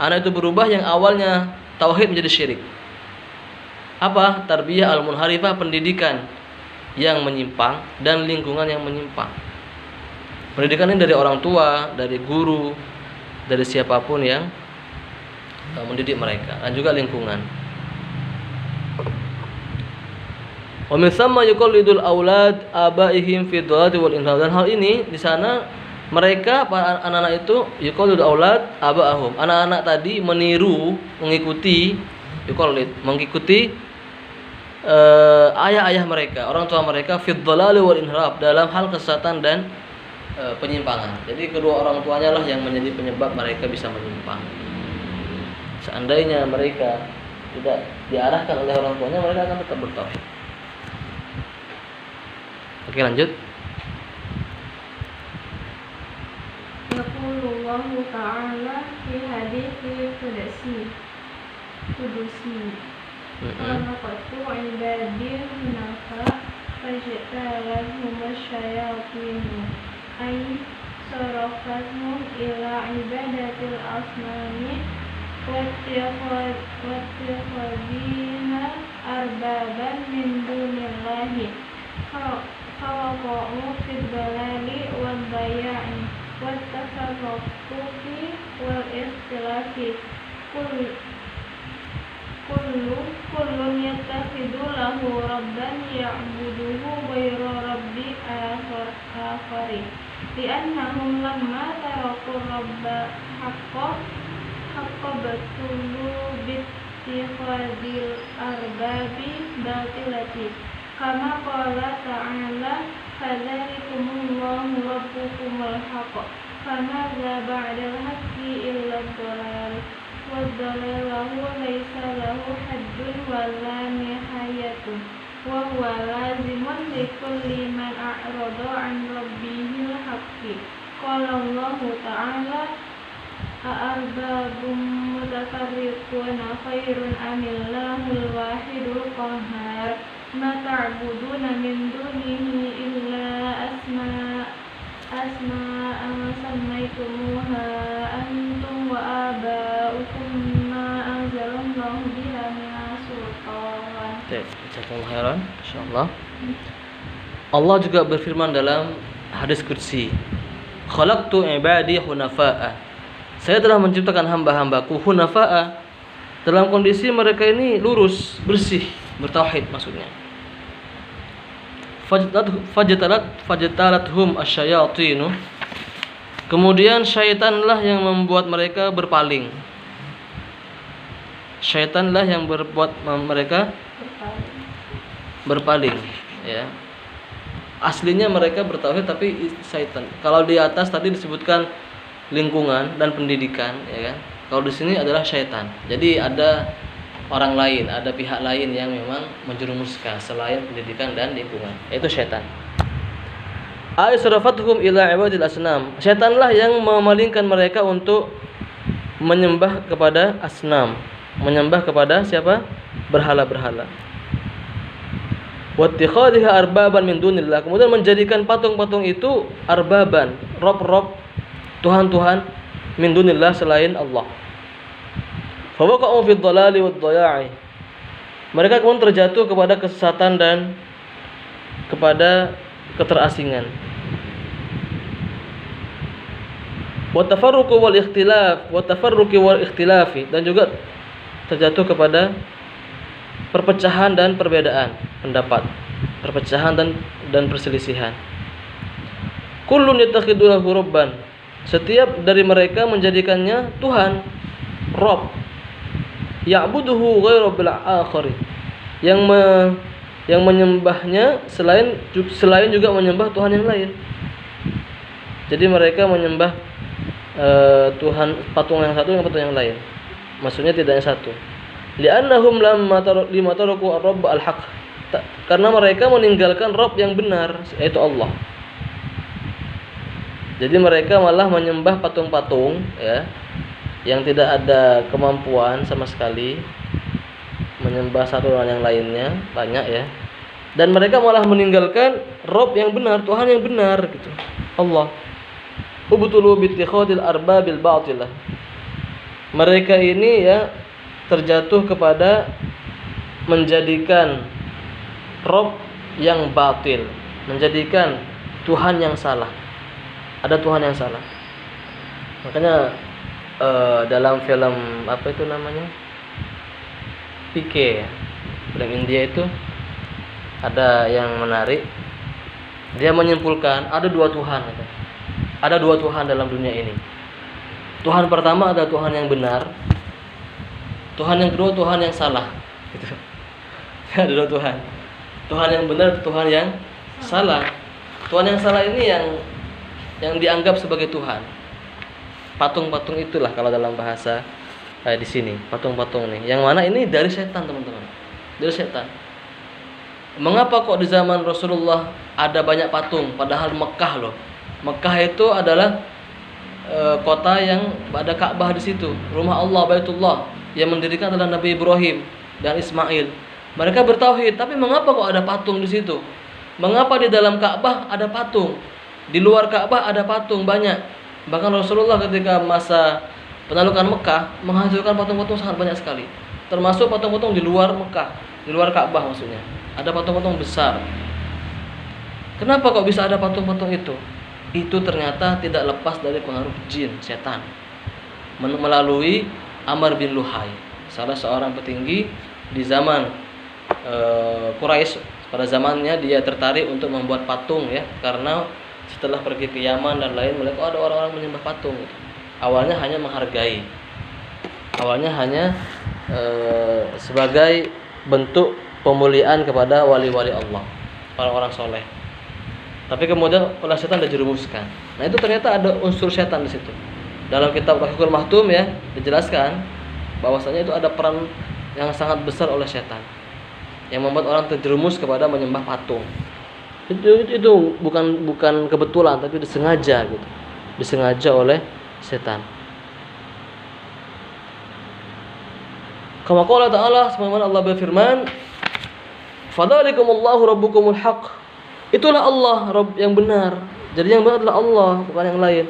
Anak itu berubah yang awalnya tauhid menjadi syirik. Apa? Tarbiyah al-munharifah, pendidikan yang menyimpang dan lingkungan yang menyimpang. Pendidikan ini dari orang tua, dari guru, dari siapapun yang mendidik mereka, dan juga lingkungan. Wa min thamma yuqallidul aulad abaihim fi dhalati wal inhal. Dan hal ini di sana mereka para anak-anak itu yuqallidul aulad abaahum. Anak-anak tadi meniru, mengikuti mengikuti ayah-ayah mereka, orang tua mereka, fi dhalali wal inhiraf, dalam hal kesesatan dan penyimpangan. Jadi kedua orang tuanya lah yang menjadi penyebab mereka bisa menyimpang. Seandainya mereka tidak diarahkan oleh orang tuanya, mereka akan tetap bertauhid. Oke, lanjut. Yaqulullahu ta'ala fi hadithi kudusi Qanaqatu ibadi hunafa fajtalahum asyayatinu ay sarafathum ila ibadatil asnami wattikhadina arbaban min dunillahi fawaqa'u fid dalali wal baya'i wattafarraqufi wal ikhtilafi kullun yattakhidhu lahu rabban ya'buduhu ghayra rabbi akhari li'annahum lamma taraku rabba haqqa batulu bittikhadil arbabi batilati kama qala ta'ala fadzalikumullahu rabbukumul haqq fama za ba'dal haqqi illa dhalal والضلال له ليس له حد ولا نهاية wa huwa lazimun li kulli man a'rada 'an rabbihil haqqi. Qala Allahu ta'ala a'arbabum mutafarriquna khairun amillahul wahidul qahhar ma ta'buduna min dunihi illa asma'an sammaytumuha antum wa aba'ukum ma anzalallahu biha min sultan. Jazakallahu khairan. Insyaallah. Allah juga berfirman dalam hadis qudsi, khalaqtu ibadi hunafa'a. Saya telah menciptakan hamba-hambaku hunafa'a, dalam kondisi mereka ini lurus, bersih, bertauhid maksudnya. Fajtalathum asyayatinu. Kemudian syaitanlah yang membuat mereka berpaling. Syaitanlah yang berbuat mereka berpaling, ya. Aslinya mereka bertauhid tapi syaitan. Kalau di atas tadi disebutkan lingkungan dan pendidikan, ya kan? Kalau di sini adalah syaitan. Jadi ada orang lain, ada pihak lain yang memang menjerumuskan selain pendidikan dan lingkungan, yaitu syaitan. Aisrafatuhum ila ibadil asnam. Syaitanlah yang memalingkan mereka untuk menyembah kepada asnam, menyembah kepada siapa? Berhala-berhala. Wattikhadhiha arbaban min dunillah. Kemudian menjadikan patung-patung itu arbaban, rob-rob, Tuhan-Tuhan min dunillah selain Allah. Fawaqa'u fid dhalali wad dhaya'i. Mereka kemudian terjatuh kepada kesesatan dan kepada keterasingan. Wa tafarruqu wal ikhtilaf, wa tafarruqi wal ikhtilafi, dan juga terjatuh kepada perpecahan dan perbedaan pendapat, perpecahan dan perselisihan. Kullun yattakhidhu lahu rabban. Setiap dari mereka menjadikannya Tuhan, Rabb. Ya'buduhu ghairu bil akhari. Yang menyembahnya selain juga menyembah Tuhan yang lain. Jadi mereka menyembah Tuhan patung yang satu dengan patung yang lain. Maksudnya tidak yang satu. Li'annahum lima taraku ar-rabb al-haq. Karena mereka meninggalkan Rabb yang benar, yaitu Allah. Jadi mereka malah menyembah patung-patung, ya, yang tidak ada kemampuan sama sekali, menyembah satu dan yang lainnya banyak, ya. Dan mereka malah meninggalkan Rabb yang benar, Tuhan yang benar, gitu. Allah. Ubtulu bittikhadil arbabil batilah. Mereka ini, ya, terjatuh kepada menjadikan Rabb yang batil, menjadikan Tuhan yang salah. Ada Tuhan yang salah. Makanya dalam film apa itu namanya, Pike, film India itu ada yang menarik. Dia menyimpulkan ada dua Tuhan. Ada dua Tuhan dalam dunia ini. Tuhan pertama adalah Tuhan yang benar. Tuhan yang kedua Tuhan yang salah. Gitu. Ada dua Tuhan. Tuhan yang benar, Tuhan yang salah. Tuhan yang salah ini yang dianggap sebagai Tuhan. Patung-patung itulah kalau dalam bahasa di sini, patung-patung nih. Yang mana ini dari setan, teman-teman. Dari setan. Mengapa kok di zaman Rasulullah ada banyak patung, padahal Mekah loh. Mekah itu adalah kota yang ada Ka'bah di situ, rumah Allah, Baitullah. Yang mendirikan adalah Nabi Ibrahim dan Ismail. Mereka bertauhid, tapi mengapa kok ada patung di situ? Mengapa di dalam Ka'bah ada patung? Di luar Ka'bah ada patung banyak. Bahkan Rasulullah ketika masa penaklukan Mekah menghancurkan patung-patung sangat banyak sekali. Termasuk patung-patung di luar Mekah, di luar Ka'bah maksudnya. Ada patung-patung besar. Kenapa kok bisa ada patung-patung itu? Itu ternyata tidak lepas dari pengaruh jin, setan. Melalui Amr bin Luhai, salah seorang petinggi di zaman Quraisy. Pada zamannya dia tertarik untuk membuat patung, ya, karena setelah pergi ke Yaman dan lain, melihat ada orang-orang menyembah patung. Awalnya hanya menghargai, awalnya hanya sebagai bentuk pemuliaan kepada wali-wali Allah, orang-orang soleh. Tapi kemudian oleh setan dijerumuskan. Nah itu ternyata ada unsur setan di situ. Dalam kitab Rahikul Mahtum, ya, dijelaskan bahwasanya itu ada peran yang sangat besar oleh setan. yang membuat orang terjerumus kepada menyembah patung. Itu bukan kebetulan, tapi disengaja gitu. Disengaja oleh setan. Kama qala ta'ala, sebagaimana Allah berfirman, "Fadzalikumullahu rabbukumul haq." Itulah Allah, Rabb yang benar. Jadi yang benar adalah Allah, bukan yang lain.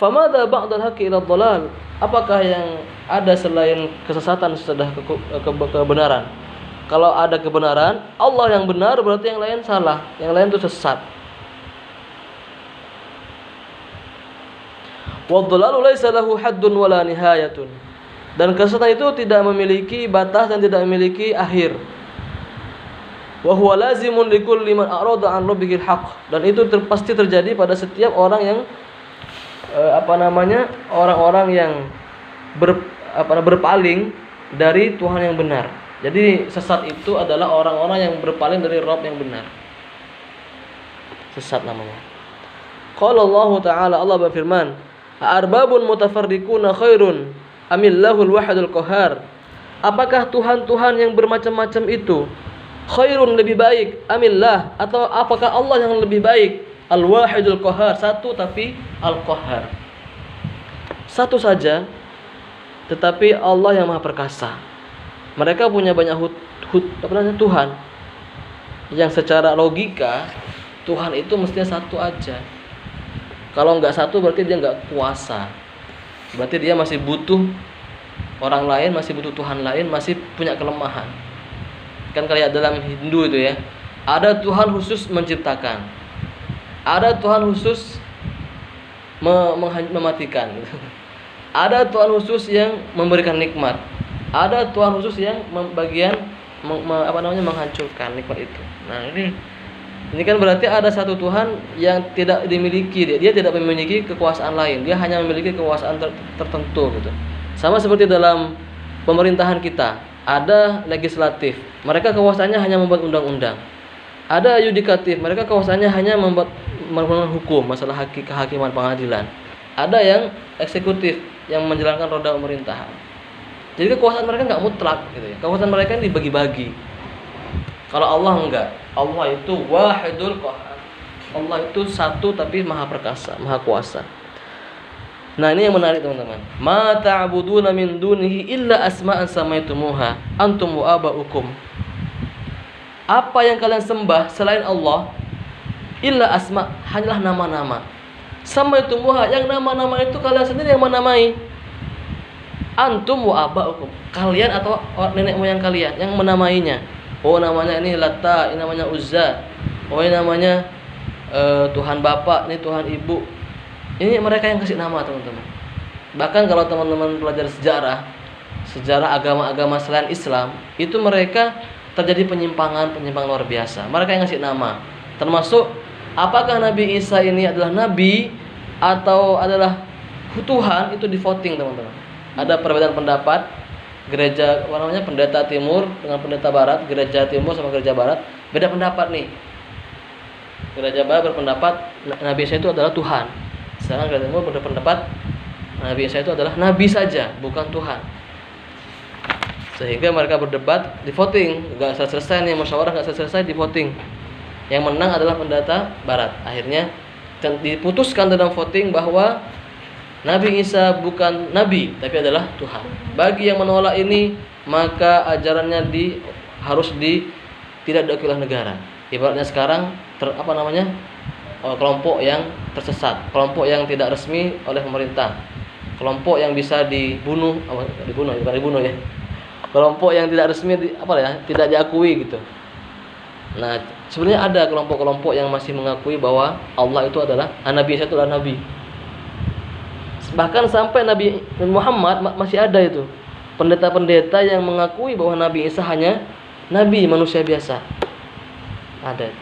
Famadza ba'dal haqqi ila dhalal? Apakah yang ada selain kesesatan sudah kebenaran? Kalau ada kebenaran, Allah yang benar, berarti yang lain salah, yang lain itu sesat. Wadh-dhalalu laisa lahu haddun wala nihayatun. Dan kesesatan itu tidak memiliki batas dan tidak memiliki akhir. Wa huwa lazimun likulli man a'rada 'an rabbihil haqq. Dan itu pasti terjadi pada setiap orang yang orang-orang yang berpaling dari Tuhan yang benar. Jadi sesat itu adalah orang-orang yang berpaling dari Rabb yang benar. Sesat namanya. Qala Allah Ta'ala, Allah berfirman, "Arbabun mutafarriquna khairun amillahul wahidul qahar?" Apakah Tuhan-Tuhan yang bermacam-macam itu khairun lebih baik amillah, atau apakah Allah yang lebih baik? Al-wahidul qahar, satu tapi al-qahar. Satu saja tetapi Allah yang Maha Perkasa. Mereka punya banyak Tuhan yang secara logika Tuhan itu mestinya satu aja. Kalau nggak satu berarti dia nggak kuasa. Berarti dia masih butuh orang lain, masih butuh Tuhan lain, masih punya kelemahan. Kan kayak dalam Hindu itu ya, ada Tuhan khusus menciptakan, ada Tuhan khusus mematikan, ada Tuhan khusus yang memberikan nikmat, ada Tuhan khusus yang menghancurkan nikmat itu. Nah, ini kan berarti ada satu Tuhan yang tidak dimiliki, dia tidak memiliki kekuasaan lain, dia hanya memiliki kekuasaan tertentu gitu. Sama seperti dalam pemerintahan kita, ada legislatif, mereka kekuasaannya hanya membuat undang-undang. Ada yudikatif, mereka kekuasaannya hanya membuat hukum, masalah kehakiman, pengadilan. Ada yang eksekutif yang menjalankan roda pemerintahan. Jadi kekuasaan mereka nggak mutlak gitu ya. Kekuasaan mereka dibagi-bagi. Kalau Allah enggak. Allah itu wahidul qahar. Allah itu satu tapi Maha Perkasa, Maha Kuasa. Nah, ini yang menarik teman-teman. Ma ta'buduna min dunihi illa asma'an samaitumuha antum wa aba'ukum. Apa yang kalian sembah selain Allah illa asma, hanyalah nama-nama. Samaitumuha, yang nama-nama itu kalian sendiri yang menamai. Antum wa aba'ukum, kalian atau nenek moyang kalian yang menamainya. Oh, namanya ini Lata, ini namanya Uzza. Oh, ini namanya Tuhan Bapak, ini Tuhan Ibu. Ini mereka yang kasih nama, teman-teman. Bahkan kalau teman-teman belajar sejarah agama-agama selain Islam, itu mereka terjadi penyimpangan luar biasa. Mereka yang ngasih nama. Termasuk apakah Nabi Isa ini adalah nabi atau adalah Tuhan, itu di voting, teman-teman. Ada perbedaan pendapat. Gereja pendeta timur dengan pendeta barat, gereja timur sama gereja barat beda pendapat nih. Gereja barat berpendapat Nabi Isa itu adalah Tuhan. Sedangkan gereja timur berpendapat Nabi Isa itu adalah nabi saja, bukan Tuhan. Sehingga mereka berdebat di voting, enggak selesai nih, musyawarah enggak selesai di voting. Yang menang adalah pendeta barat. Akhirnya diputuskan dalam voting bahwa Nabi Isa bukan nabi tapi adalah Tuhan. Bagi yang menolak ini, maka ajarannya tidak diakui oleh negara. Ibaratnya sekarang kelompok yang tersesat, kelompok yang tidak resmi oleh pemerintah, kelompok yang bisa dibunuh ya. Kelompok yang tidak resmi tidak diakui gitu. Nah, sebenarnya ada kelompok-kelompok yang masih mengakui bahwa Allah itu adalah Nabi Isa itu adalah nabi. Bahkan sampai Nabi Muhammad masih ada itu pendeta-pendeta yang mengakui bahwa Nabi Isa hanya nabi, manusia biasa. Ada.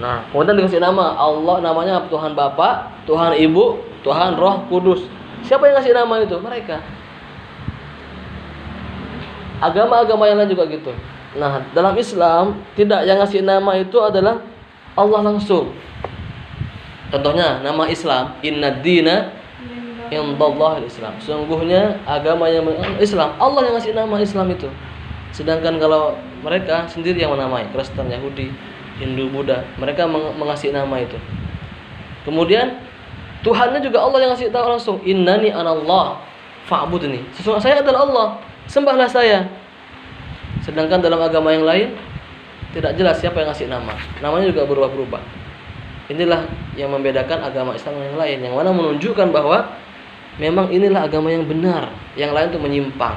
Nah, kemudian dikasih nama Allah, namanya Tuhan Bapa, Tuhan Ibu, Tuhan Roh Kudus. Siapa yang ngasih nama itu? Mereka. Agama-agama yang lain juga gitu. Nah, dalam Islam tidak, yang ngasih nama itu adalah Allah langsung. Contohnya nama Islam, Inna Dina Indallah Islam. Sungguhnya agama yang Islam, Allah yang ngasih nama Islam itu. Sedangkan kalau mereka sendiri yang menamai, Kristen, Yahudi, Hindu, Buddha. Mereka mengasih nama itu. Kemudian Tuhannya juga Allah yang ngasih tahu langsung, innani anallah fa'budni. Sesungguhnya saya adalah Allah, sembahlah saya. Sedangkan dalam agama yang lain tidak jelas siapa yang ngasih nama. Namanya juga berubah-berubah. Inilah yang membedakan agama Islam dengan yang lain, yang mana menunjukkan bahwa memang inilah agama yang benar. Yang lain itu menyimpang.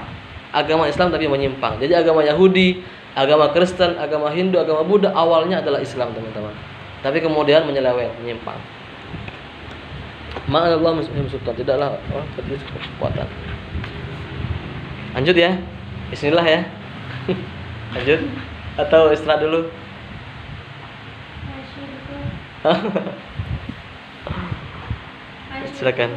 Agama Islam tapi menyimpang. Jadi agama Yahudi, agama Kristen, agama Hindu, agama Buddha awalnya adalah Islam, teman-teman. Tapi kemudian menyeleweng, menyimpang. Ma'allah sultan, tidaklah orang berdiri kekuatan. Lanjut ya. Bismillah ya. Lanjut atau istirahat dulu? Silakan.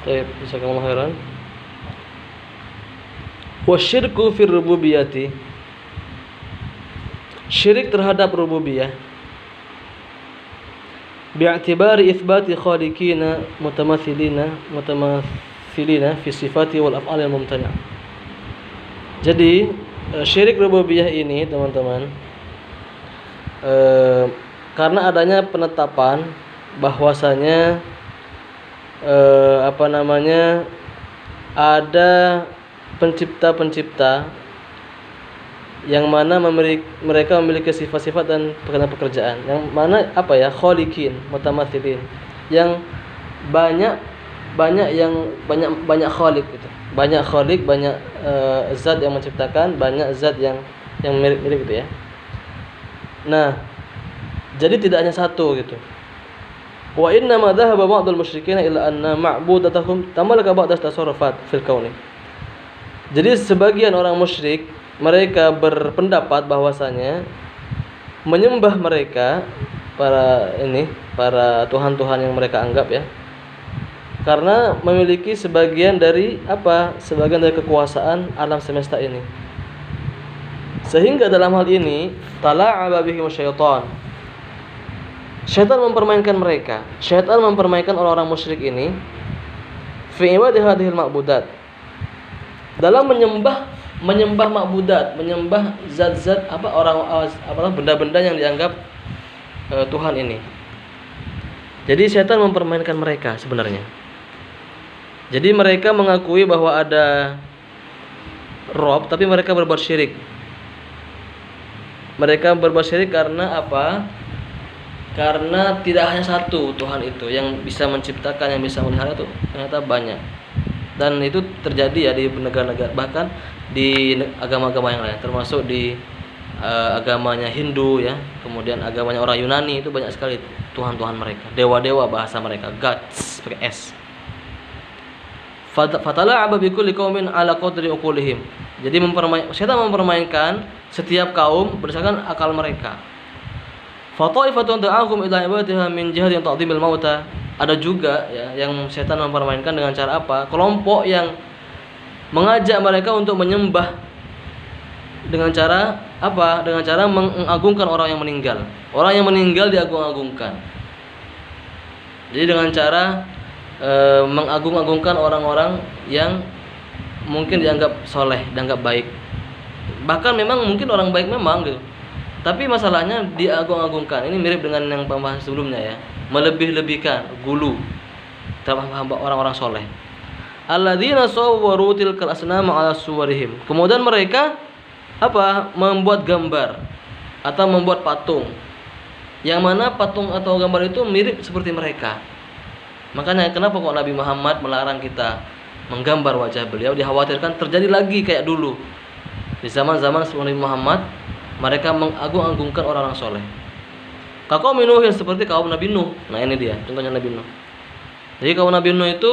Baik, jazakallahu khairan. Wasyirku fir rububiyyati. Syirik terhadap rububiyah. Bi'atibari itsbati khaliqina mutamathilina fi sifati wal af'alil mumtana'. Jadi syirik rububiyah ini, teman-teman, karena adanya penetapan bahwasanya ada pencipta-pencipta yang mana mereka memiliki sifat-sifat dan pekerjaan yang mana khaliqin mutamathilin, yang banyak khaliq gitu. Banyak khaliq, banyak zat yang menciptakan, banyak zat yang mirip gitu ya. Nah, jadi tidak hanya satu gitu. Wa inna ma dhahaba ba'dul musyrikin ila anna ma'budatahum tamalaka ba'da tasarrufat fil kauni. Jadi sebagian orang musyrik mereka berpendapat bahwasanya menyembah mereka para tuhan-tuhan yang mereka anggap ya, karena memiliki sebagian dari kekuasaan alam semesta ini. Sehingga dalam hal ini tala'aba bihim syaitan. Syaitan mempermainkan mereka. Syaitan mempermainkan orang-orang musyrik ini fi ibadati hadhil ma'budat. Dalam menyembah ma'budat, menyembah zat-zat benda-benda yang dianggap Tuhan ini. Jadi syaitan mempermainkan mereka sebenarnya. Jadi mereka mengakui bahwa ada Rob, tapi mereka berbuat syirik. Mereka berbuat syirik karena apa? Karena tidak hanya satu Tuhan itu yang bisa menciptakan, yang bisa melihara, itu ternyata banyak. Dan itu terjadi ya di negara-negara, bahkan di agama-agama yang lain, termasuk di agamanya Hindu ya, kemudian agamanya orang Yunani, itu banyak sekali tuhan-tuhan mereka, dewa-dewa bahasa mereka, gods pakai S. Fatala'aba bikulli qaumin ala qadri uqulihim. Jadi syaitan mempermainkan setiap kaum berdasarkan akal mereka. Fataifatun ta'akum ila ibadatiha min jihadin ta'dhimil mauta. Ada juga ya yang setan mempermainkan dengan cara apa? Kelompok yang mengajak mereka untuk menyembah dengan cara apa? Dengan cara mengagungkan orang yang meninggal. Orang yang meninggal diagung-agungkan. Jadi dengan cara mengagung-agungkan orang-orang yang mungkin dianggap soleh, dianggap baik. Bahkan memang mungkin orang baik memang gitu. Tapi masalahnya diagung-agungkan. Ini mirip dengan yang pembahasan sebelumnya ya. Melebih-lebihkan, gulu terhadap orang-orang soleh. Alladzina sawwaru tilkal asnama ala suwarihim. Kemudian mereka apa? Membuat gambar atau membuat patung. Yang mana patung atau gambar itu mirip seperti mereka. Makanya kenapa kok Nabi Muhammad melarang kita menggambar wajah beliau? Dikhawatirkan terjadi lagi kayak dulu. Di zaman-zaman sebelum Nabi Muhammad, mereka mengagung-agungkan orang-orang soleh. Kaum Nuh yang seperti kaum Nabi Nuh. Nah ini dia contohnya Nabi Nuh. Jadi kaum Nabi Nuh itu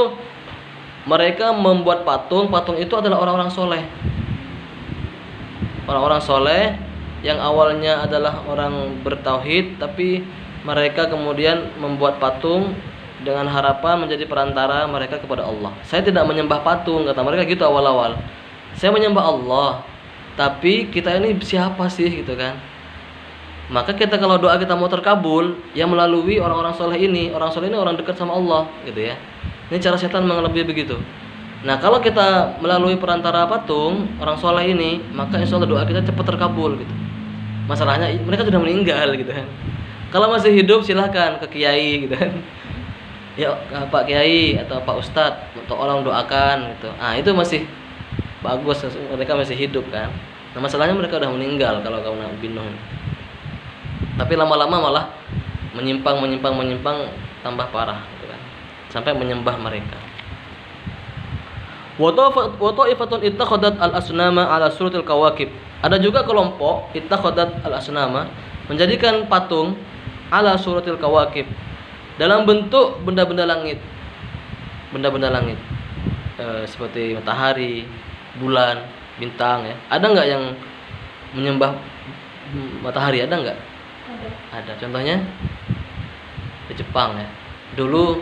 mereka membuat patung. Patung itu adalah orang-orang soleh. Orang-orang soleh yang awalnya adalah orang bertauhid, tapi mereka kemudian membuat patung dengan harapan menjadi perantara mereka kepada Allah. Saya tidak menyembah patung, kata mereka gitu awal-awal. Saya menyembah Allah, tapi kita ini siapa sih gitu kan? Maka kita kalau doa kita mau terkabul, ya melalui orang-orang soleh ini. Orang soleh ini orang dekat sama Allah, gitu ya. Ini cara setan mengelabui begitu. Nah kalau kita melalui perantara patung orang soleh ini, maka insya Allah doa kita cepat terkabul gitu. Masalahnya mereka sudah meninggal gitu kan. Kalau masih hidup silahkan ke kiai gitu kan. Ya Pak Kiai atau Pak Ustadz untuk orang doakan gitu. Ah itu masih bagus, mereka masih hidup kan. Nah masalahnya mereka udah meninggal kalau kaum Nabi Nuh. Tapi lama-lama malah menyimpang tambah parah gitu kan. Sampai menyembah mereka. Wa ta'ifatun ittakhadat al-asnama ala suratil kawakib. Ada juga kelompok ittakhadat al-asnama menjadikan patung ala suratil kawakib, dalam bentuk benda-benda langit. Benda-benda langit. Seperti matahari, bulan, bintang ya. Ada enggak yang menyembah matahari? Ada enggak? Ada. Contohnya di Jepang ya. Dulu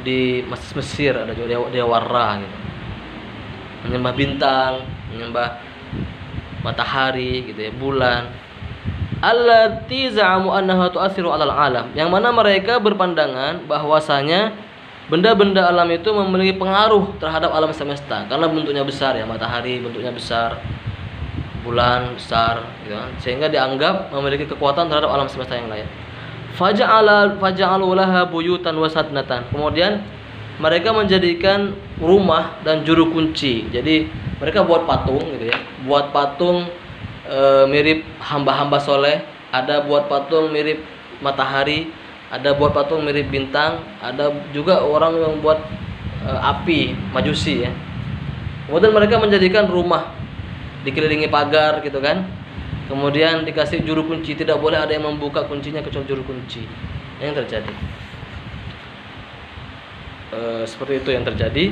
di Mesir ada juga dewa Ra gitu. Menyembah bintang, menyembah matahari gitu ya, bulan. Allati za'amu annaha tu'athiru 'alal 'alam. Yang mana mereka berpandangan bahwasanya benda-benda alam itu memiliki pengaruh terhadap alam semesta karena bentuknya besar ya, matahari bentuknya besar, bulan besar gitu kan, sehingga dianggap memiliki kekuatan terhadap alam semesta yang lain. Faja'alu laha buyutan wa sadnatan. Kemudian mereka menjadikan rumah dan juru kunci. Jadi mereka buat patung gitu ya. Buat patung mirip hamba-hamba soleh. Ada buat patung mirip matahari. Ada buat patung mirip bintang. Ada juga orang yang buat api, majusi ya. Kemudian mereka menjadikan rumah dikelilingi pagar gitu kan. Kemudian dikasih juru kunci, tidak boleh ada yang membuka kuncinya kecuali juru kunci. Yang terjadi seperti itu yang terjadi,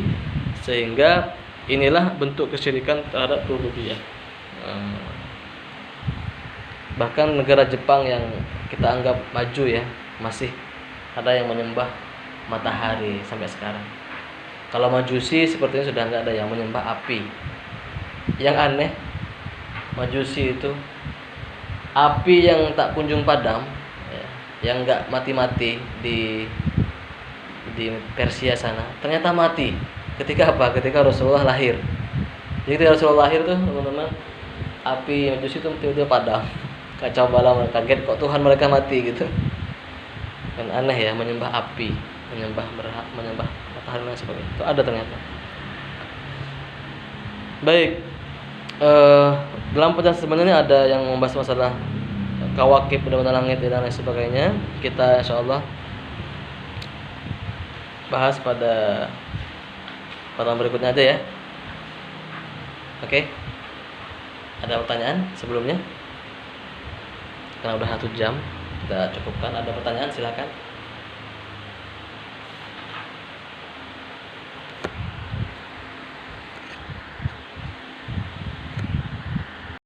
sehingga inilah bentuk kesyirikan terhadap rububiyah. Bahkan negara Jepang yang kita anggap maju ya, masih ada yang menyembah matahari sampai sekarang. Kalau Majusi sepertinya sudah nggak ada yang menyembah api. Yang aneh, Majusi itu api yang tak kunjung padam ya, yang nggak mati-mati di Persia sana, ternyata mati ketika apa? Ketika Rasulullah lahir. Jadi ketika Rasulullah lahir tuh teman-teman, api Majusi itu tiba-tiba padam. Kacau balau, mereka kaget kok Tuhan mereka mati gitu. Kan aneh ya, menyembah api, menyembah matahari dan sebagainya. Itu ada ternyata. Baik. Dalam penjelasan sebenarnya ada yang membahas masalah kawakib, benda-benda langit dan lain sebagainya. Kita insyaallah bahas pada pertemuan berikutnya aja ya. Oke. Ada pertanyaan sebelumnya? Karena udah 1 jam, kita cukupkan. Ada pertanyaan silakan.